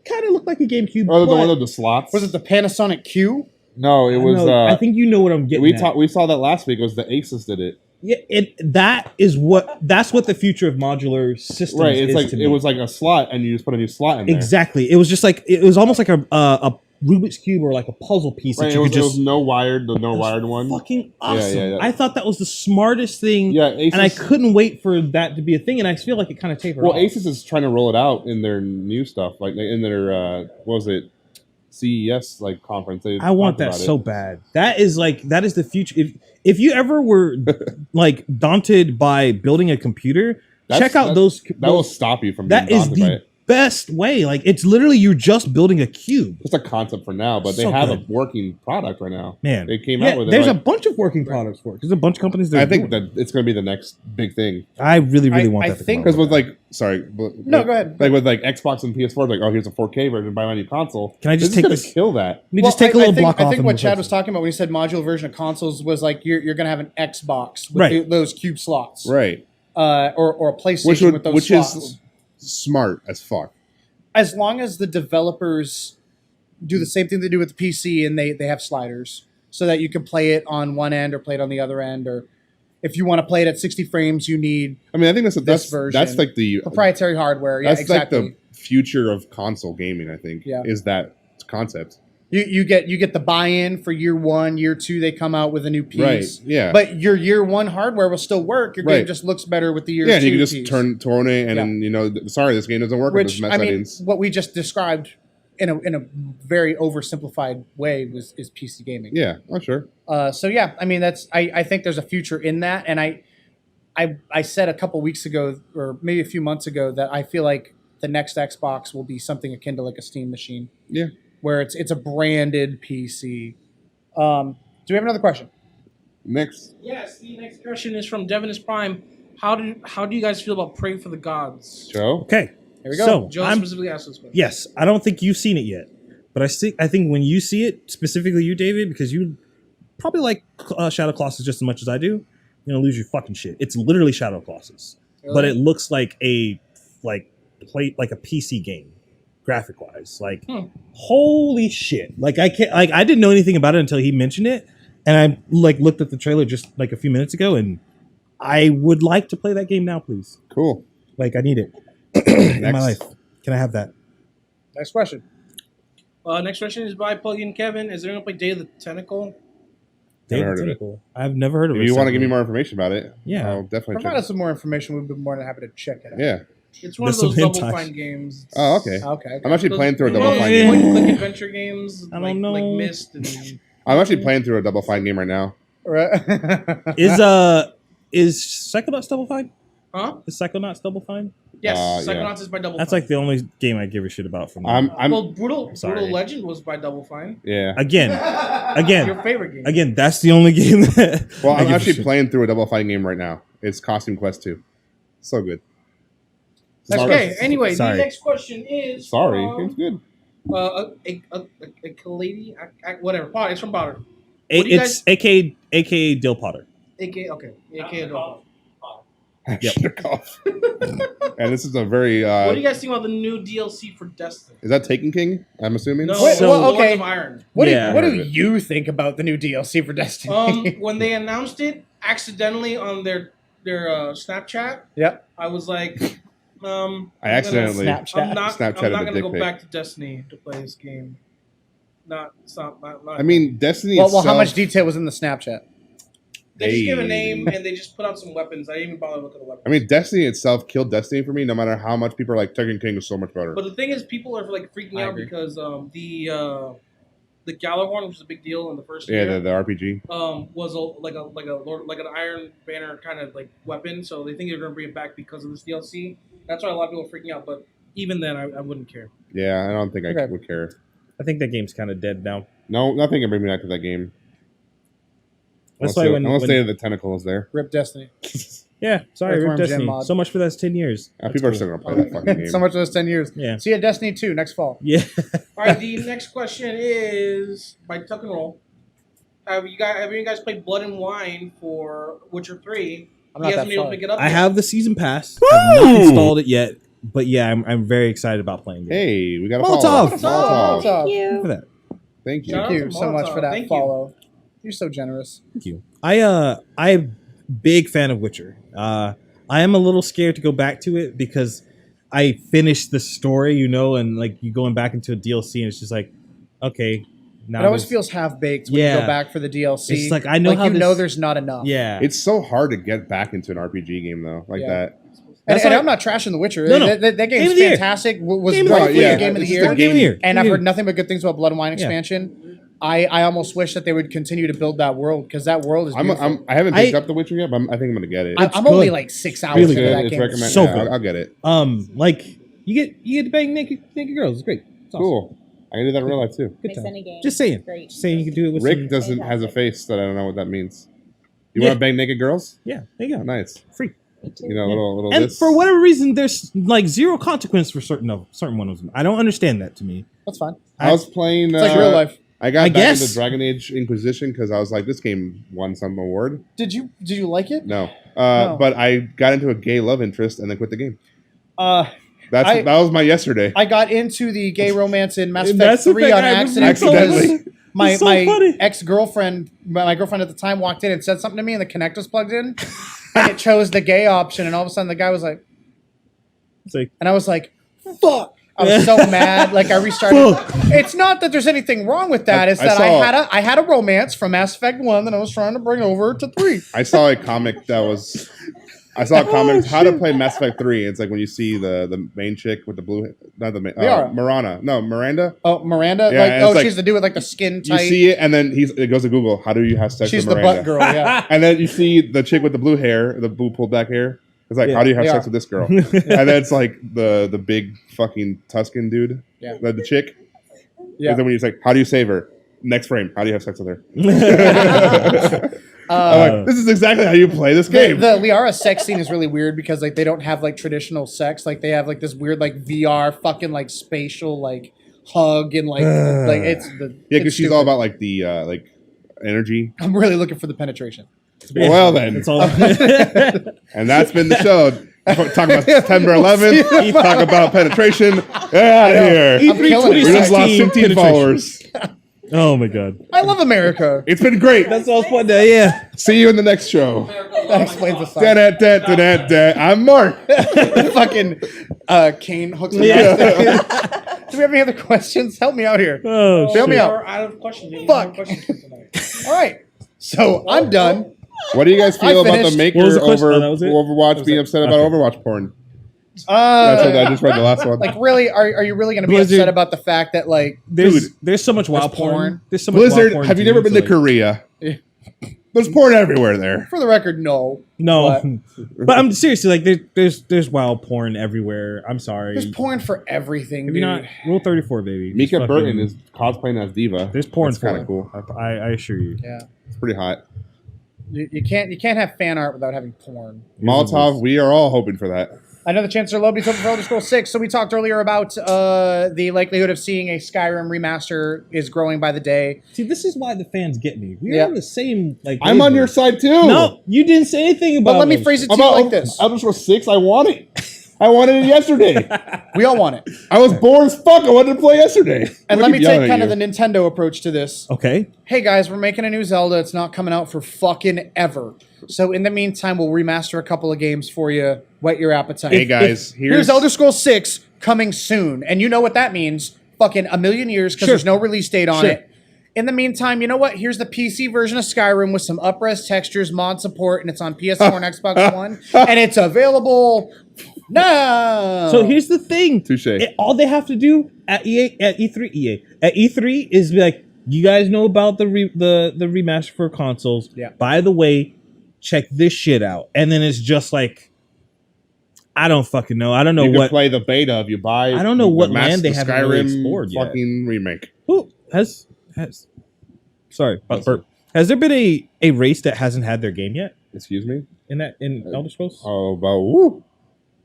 kind of looked like a GameCube. Oh, the but- one of the slots. Was it the Panasonic Q? No, it was. No, I think you know what I'm getting. we at. We saw that last week. It was the Asus did it. Yeah, that's what the future of modular systems Right. It's is like to me. it was like a slot, and you just put a new slot in there. Exactly. It was just like it was almost like a Rubik's cube or like a puzzle piece Right. that It you was, could just. it was no wired It was one. fucking awesome. yeah. I thought that was the smartest thing, Yeah, Asus, and I couldn't wait for that to be a thing. And I feel like it kind of tapered Well, off. Asus is trying to roll it out in their new stuff, like in their what was it, CES like conference. They I want talked that about so it. bad. That is the future. If you ever were like daunted by building a computer, check out those. That will stop you from. That being is daunted by the it. best way. Like it's literally you're just building a cube. It's a concept for now, but they So have good. a working product right now. Man, They came out with it. There's a like- bunch of working products for it. There's a bunch of companies that I are think doing that it's going to be the next big thing. it. I really want I that. think- Because with like, sorry, No, go ahead. Like with like Xbox and PS4, like here's a 4K version, buy my new console. Can I just This is take gonna this- kill that? Let me just take a I little think, block off. I think and what replace Chad was it. talking about when he said modular version of consoles was like you're going to have an Xbox with Right. those cube slots, Right. or a PlayStation with those Which slots. is smart as fuck. As long as the developers do the same thing they do with the PC and they have sliders so that you can play it on one end or play it on the other end, or if you want to play it at 60 frames, you need I mean, I think that's version. that's like the proprietary hardware. Yeah, that's exactly. like the future of console gaming. I think Yeah. is that concept. You get the buy-in for year 1, year 2. They come out with a new piece, Right. Yeah. But your year 1 hardware will still work. Your game Right. just looks better with the year yeah, 2 and you can just piece. turn it, and Yeah. then sorry, this game doesn't work with Which this mess I mean, settings. what we just described in a very oversimplified way is PC gaming. Yeah, I'm sure. So yeah, I mean I think there's a future in that, and I said a couple weeks ago or maybe a few months ago that I feel like the next Xbox will be something akin to like a Steam machine. Yeah. Where it's a branded PC. Do we have another question? Next, Yes, the next question is from Devinus Prime. How do you guys feel about Pray for the Gods? Joe. Okay. Here we go. So Joe I'm specifically asked this question. yes. I don't think you've seen it yet, but I think when you see it, specifically you, David, because you probably like Shadow Colossus just as much as I do, you're gonna lose your fucking shit. It's literally Shadow Colossus, but it looks like a PC game, graphic wise. Like, holy shit! Like I didn't know anything about it until he mentioned it, and I like looked at the trailer just like a few minutes ago, and I would like to play that game now, please. Cool. Like I need it in my life. Can I have that? Next question. Next question is by Plugin Kevin. Is there anyone play Day of the Tentacle? Never David heard of it. Tentacle. I've never heard of it. If you want to give me Sadly. more information about it, Yeah. I'll definitely Provide check. us some more information. We'd be more than happy to check it out. Yeah. It's one of There's those some Double hentai. Fine games. Oh, okay. Okay. I'm actually playing through a You know Double those Fine Yeah. point game. and click adventure games. I don't know. Like Myst and I'm actually playing through a Double Fine game right now. Right. Is Psychonauts Double Fine? huh? Is Psychonauts Double Fine? Yes, Yeah. Psychonauts is by Double That's Fine. like the only game I give a shit about from them. I'm well, Brutal Sorry. Legend was by Double Fine. yeah. Again, Your favorite game. again. That's the only game that. Well, I I'm give a actually shit. playing through a Double Fine game right now. It's Costume Quest 2. So good. Okay. Anyway, Sorry. the next question is. Sorry, it's good. A lady, whatever. Potter. It's from Potter. It's aka Dill Potter. Okay. AKA. And this is a very. What do you guys think about the new DLC for Destiny? Is that Taken King? I'm assuming. No, well, okay. Lords of Iron. What Yeah. do you think about the new DLC for Destiny? When they announced it accidentally on their Snapchat, Yep. I was like, I accidentally Snapchat. I'm not Snapchatted going a to dick go pic. back to Destiny to play this game. Not. I mean, Destiny. Well, itself, how much detail was in the Snapchat? They just give a Hey. name and they just put out some weapons. I didn't even bother looking at the weapons. I mean, Destiny itself killed Destiny for me. No matter how much people are like, Taken King is so much better. But the thing is, people are like freaking I out agree. because the Gjallarhorn, which was a big deal in the first Yeah, year, the RPG. was like an Iron Banner kind of like weapon. So they think they're going to bring it back because of this DLC. That's why a lot of people are freaking out. But even then, I wouldn't care. Yeah, I don't think I Okay. would care. I think that game's kind of dead now. No, nothing can bring me back to that game. That's Unless why when they have the tentacles there. Rip Destiny. yeah, sorry, Earthworm Rip Jim Destiny. mod. So much for those 10 years. People are still gonna play that fucking game. So much of those 10 years. Yeah. See you at Destiny 2 next fall. Yeah. All right, the next question is by Tuck and Roll. Have you guys played Blood and Wine for Witcher 3? I'm He not hasn't that been able far. to pick it up I yet. have the season pass. I've not installed it yet, but yeah, I'm very excited about playing it. Hey, we got a Molotov. follow. Molotov. Thank For you. that. Thank you. Shout out Thank you to so much for Molotov. that Thank you. follow. You're so generous. Thank you. I'm a big fan of Witcher. I am a little scared to go back to it because I finished the story, and like you going back into a DLC and it's just like, okay, now It always there's- feels half baked when you Yeah. go back for the DLC. It's like, I know how you know this- there's not enough. yeah. It's so hard to get back into an RPG game though, like Yeah. that. And, That's and why- I'm not trashing The Witcher. No, no. That Game game's of the year. fantastic. Was Game of the rightfully year. the game of the It's year. just a Game of the year. And I've Game of heard nothing but good things about Blood and Wine Yeah. expansion. I almost wish that they would continue to build that world because that world is beautiful. I haven't picked up The Witcher yet, but I think I'm gonna get it. I'm good. only like 6 hours Really into good. that It's game. recommended. So Yeah, good. I'll get it. Like you get to bang naked girls. It's great. It's awesome. Cool. I can do that in real life too. Good Makes time. any game Just saying. great. Just saying you can do it with Rick some. doesn't has a Fantastic. face that I don't know what that means. You Yeah. want to bang naked girls? Yeah, there you Oh, go. nice. Free. Me too. You know, little. And this. for whatever reason, there's like zero consequence for certain one of them. I don't understand that to me. That's fine. I was playing. It's like real life. I got I back guess. into Dragon Age Inquisition because I was like, this game won some award. Did you like it? No, No. but I got into a gay love interest and then quit the game. I That was my yesterday. got into the gay romance in Mass In Effect Mass 3 Effect, on I remember accident you told us. Accidentally. my It's so funny. ex-girlfriend, my girlfriend at the time walked in and said something to me and the Kinect was plugged in and it chose the gay option and all of a sudden the guy was like, It's like, and I was like, fuck. I was so mad. Like I restarted. It's not that there's anything wrong with that. It's I that saw- I had a romance from Mass Effect 1 that I was trying to bring over to 3. I saw a comic that was. I saw a comic how to play Mass Effect 3. It's like when you see the main chick with the blue, not the main, Liara. Miranda. Oh, Miranda? Yeah, and it's like- she's the dude with like the skin You tight. see it, and then it goes to Google. How do you have sex She's with the Miranda? butt girl, yeah. And then you see the chick with the blue hair, the blue pulled back hair. It's like, Yeah, how do you have they sex are. with this girl? And then it's like the big fucking Tuscan dude, Yeah. the chick. Yeah. And then when he's like, how do you save her? Next frame, how do you have sex with her? I'm like, this is exactly how you play this game. The Liara sex scene is really weird because like they don't have like traditional sex. Like they have like this weird like VR fucking like spatial like hug and like it's the Yeah, because it's she's all stupid. about like the like energy. I'm really looking for the penetration. Well then, it's all. and that's been the show. Talk about September 11th. See, Talk about penetration. Get out of here. I'm killing We it. just lost 16 15 followers. Oh my god. I love America. It's been great. That's all I was pointing at. Yeah. See you in the next show. That explains the song. Da-da-da-da-da-da. I'm Mark. Fucking Kane hooks me Yeah. up. Do we have any other questions? Help me out here. Oh, Bail me shit. out. We're out of questions. We have Fuck. no questions for tonight. All right. So I'm done. What do you guys feel I about the finished. maker What was the question? over Oh, that was it? Overwatch being upset about Okay. Overwatch porn? That's what I just read the last one. Like, really, are you really going to be Blizzard- upset about the fact that, like, There's so much WoW There's porn. porn. There's so much Blizzard, WoW porn have you never been to like, Korea? Yeah. There's porn everywhere there. for the record, no. No, but I'm seriously like there's WoW porn everywhere. I'm sorry. There's porn for everything, Have dude. you not Rule 34, baby? Mika Just Burton fucking- is cosplaying as Diva. There's porn That's for kind it. of cool. I assure you. Yeah. It's pretty hot. You can't have fan art without having porn. Molotov, we are all hoping for that. I know the chances are low, but he's hoping for Elder Scrolls 6. So we talked earlier about the likelihood of seeing a Skyrim remaster is growing by the day. See, this is why the fans get me. We're on the same I'm on your side too. No, you didn't say anything about. But let me phrase it to you like this: Elder Scrolls 6. I want it. I wanted it yesterday. We all want it. I was bored as fuck. I wanted to play yesterday. And let me take kind of the Nintendo approach to this. Okay. Hey guys, we're making a new Zelda. It's not coming out for fucking ever. So in the meantime, we'll remaster a couple of games for you. Whet your appetite. Hey guys, here's Elder Scrolls 6 coming soon. And you know what that means. Fucking a million years because there's no release date on it. In the meantime, you know what? Here's the PC version of Skyrim with some up-res textures, mod support, and it's on PS4 and Xbox One. And it's available now. So here's the thing. Touche. All they have to do at E3 is be like, you guys know about the remaster for consoles. Yeah. By the way, check this shit out. And then it's just like, I don't fucking know. I don't know you what can play the beta if you buy. I don't know what land they haven't really Skyrim explored yet. fucking remake. Who has sorry, burp. Has there been a race that hasn't had their game yet Excuse me? in Elder Scrolls? Oh, about woo.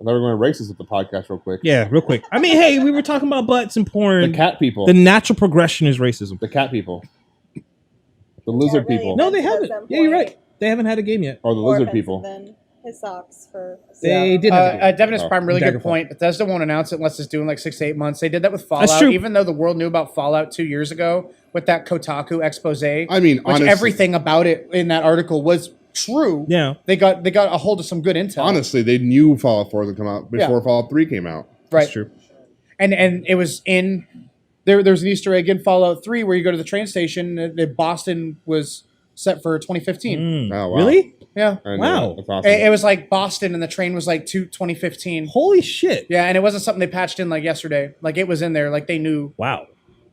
I thought we were going to racist with the podcast real quick. Yeah, real quick. I mean, hey, we were talking about butts and porn. The cat people. The natural progression is racism. The cat people. The lizard really people. No, they haven't. Yeah, you're right. They haven't had a game yet. Or the lizard people. Than his socks for They did have a game. Devin is prime really good Daggerfall. point. Bethesda won't announce it unless it's due in like 6 to 8 months. They did that with Fallout. That's true. Even though the world knew about Fallout 2 years ago with that Kotaku expose. I mean, which honestly, everything about it in that article was true. Yeah. They got a hold of some good intel. honestly, they knew Fallout 4 was going to come out before Fallout 3 came out. right. That's true. And it was in there's an Easter egg in Fallout 3 where you go to the train station. Boston was set for 2015. Oh, wow. Really? Yeah. I know. Wow. That's awesome. It was like Boston and the train was like 2015. Holy shit. Yeah, and it wasn't something they patched in like yesterday. Like it was in there, like they knew. Wow.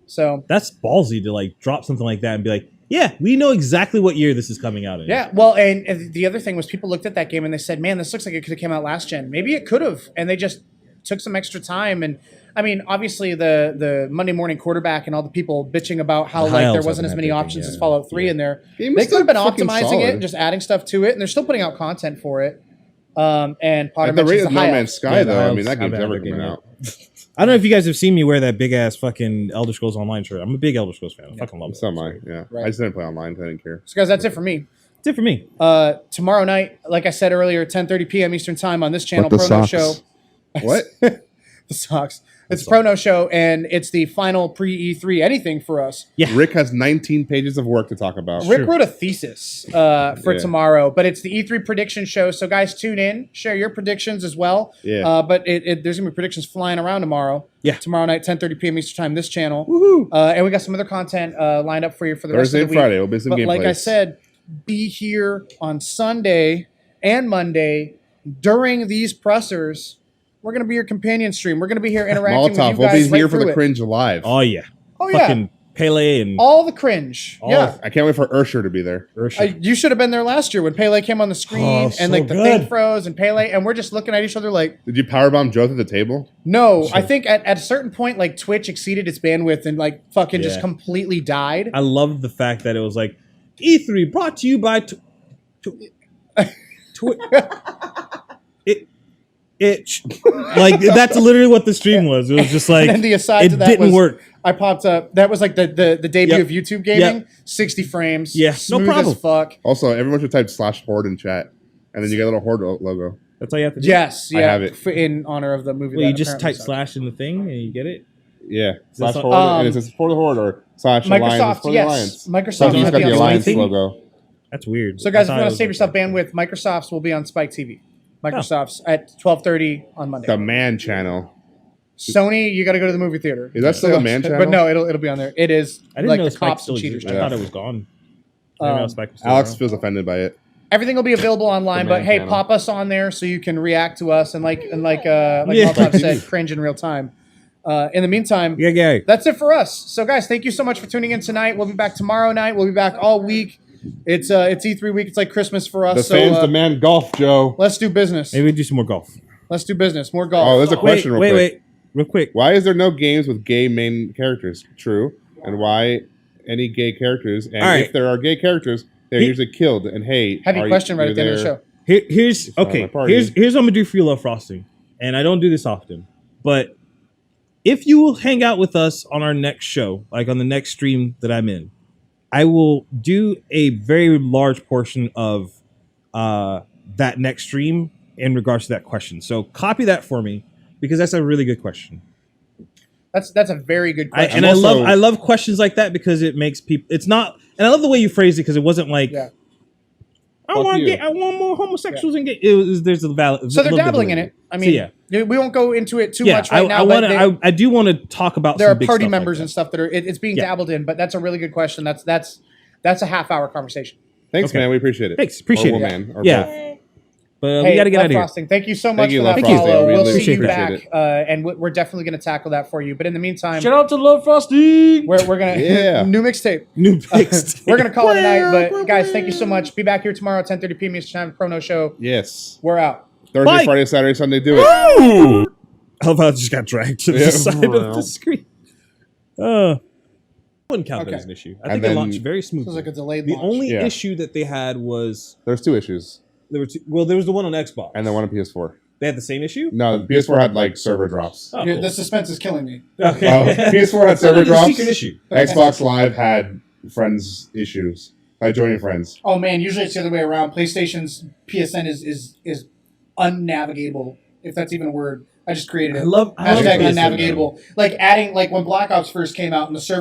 So That's ballsy to like drop something like that and be like, yeah, we know exactly what year this is coming out in. yeah, well, and the other thing was people looked at that game and they said, "Man, this looks like it could have came out last gen. Maybe it could have." And they just took some extra time. And I mean, obviously the Monday morning quarterback and all the people bitching about how The like high there elves wasn't as haven't many had their options thing as yet. Fallout 3 in there. Game They is could have been still fucking optimizing solid. it and just adding stuff to it, and they're still putting out content for it. And Potter At the rate mentions of the No high Man's elves. Sky, Yeah, though, the I mean, that elves game's haven't never had their coming game out. I don't know if you guys have seen me wear that big ass fucking Elder Scrolls Online shirt. I'm a big Elder Scrolls fan. I fucking love it. So am I, yeah. Right. I just didn't play online, so I didn't care. So guys, that's it for me. It's it for me. Tomorrow night, like I said earlier, 10:30 p.m. Eastern time on this channel, What the Prono socks? Show. What? The socks. It's Prono Show, and it's the final pre-E3 anything for us. Yeah. Rick has 19 pages of work to talk about. Rick wrote a thesis for Yeah. tomorrow, but it's the E3 prediction show. So guys, tune in, share your predictions as well. Yeah. But there's gonna be predictions flying around tomorrow. Yeah. Tomorrow night, 10:30 p.m. Eastern time, this channel. Woohoo. And we got some other content lined up for you for the Thursday rest and of the week. Friday, we'll be some But like I gameplays. said, be here on Sunday and Monday during these pressers. We're gonna be your companion stream. We're gonna be here interacting with Molotov, you we'll guys be here right for through the it. cringe live. Oh yeah. Oh yeah, Fucking Pele and all the cringe. Yeah. I can't wait for Ursher to be there. Ursula. You should have been there last year when Pele came on the screen Oh, and so like the good. thing froze and Pele, and we're just looking at each other like, Did you powerbomb Joe through the table? no. I think at a certain point, like Twitch exceeded its bandwidth and like fucking just Yeah. completely died. I love the fact that it was like E3 brought to you by it like that's literally what the stream was. It was just like And then the aside it to that didn't was, work. I popped up. That was like the debut Yep. of YouTube gaming. Yep. 60 frames. Yeah, no smooth problem. as fuck. Also, everyone should type /horde in chat. And then you get a little horde logo. That's all you have to do. Yes, I yeah. have it. In honor of the movie. Well, that you just apparently type sucked. slash in the thing and you get it. Yeah. That's /horde. all- and it says for the horde or /alliance. Microsoft, for the yes. alliance. Microsoft So you might just got be the on alliance Spike TV. logo. That's weird. So guys, I if thought you it want to was save like yourself that. bandwidth, Microsoft's will be on Spike TV. Microsoft's at 12:30 on Monday. The man channel. Sony, you got to go to the movie theater. Is that still So- a man But channel? no, it'll be on there. It is I didn't like know the Spike cops still and cheaters. existed. I thought it was gone. I didn't know Spike was still Alex around. feels offended by it. Everything will be available online, The but man hey, channel. pop us on there so you can react to us and like Yeah. Molotov said, cringe in real time. In the meantime, Yeah. that's it for us. So guys, thank you so much for tuning in tonight. We'll be back tomorrow night. We'll be back all week. It's E3 week. It's like Christmas for us. The fans so demand golf, Joe. let's do business. Maybe we do some more golf. Let's do business. More golf. Oh, there's a question real quick. Wait. Real quick. Why is there no games with gay main characters? True. And why any gay characters? And All right. if there are gay characters, they're usually killed. And hey, Heavy question right at the end of the show. Here's not okay. my party. Here's what I'm gonna do for you, Love Frosting. and I don't do this often, but if you will hang out with us on our next show, like on the next stream that I'm in, I will do a very large portion of that next stream in regards to that question. So copy that for me because that's a really good question. That's a very good question. And I love questions like that because it makes people. It's not, and I love the way you phrased it because it wasn't like. Yeah. I want more homosexuals and gay. There's a valid. So they're dabbling in it. I mean, we won't go into it too much right now. I do want to talk about. There some are big party stuff members like and stuff that are it's being dabbled in, but that's a really good question. That's a half-hour conversation. Thanks, man. We appreciate it. Thanks, appreciate it. Man, or yeah. both. But we got to get out of here. Frosting, thank you so much for that Love follow. Frosting. We'll Really see you appreciate back, and we're definitely going to tackle that for you. But in the meantime, Shout out to Love Frosting. we're going to new mixtape. We're going to call it a night. But guys, thank you so much. Be back here tomorrow at 10:30 p.m. Eastern Time. Chrono Show. Yes. We're out. Thursday, Bye. Friday, Saturday, Sunday. Do it. I love how it just got dragged to the side of the screen. I wouldn't count that as an issue. I think they launched very smoothly. Feels like a delayed The launch. only issue that they had was There's two issues. there was the one on Xbox. And then one on PS4. They had the same issue? No, the PS4 had like server drops. Oh, Dude, cool. the suspense is killing me. Okay. PS4 had I thought server it was a drops. secret issue. Xbox Live had friends issues. Like joining friends. Oh man, usually it's the other way around. PlayStation's PSN is unnavigatable, if that's even a word. I just created it. I love Hashtag PSN, unnavigatable. Like adding, like when Black Ops first came out and the server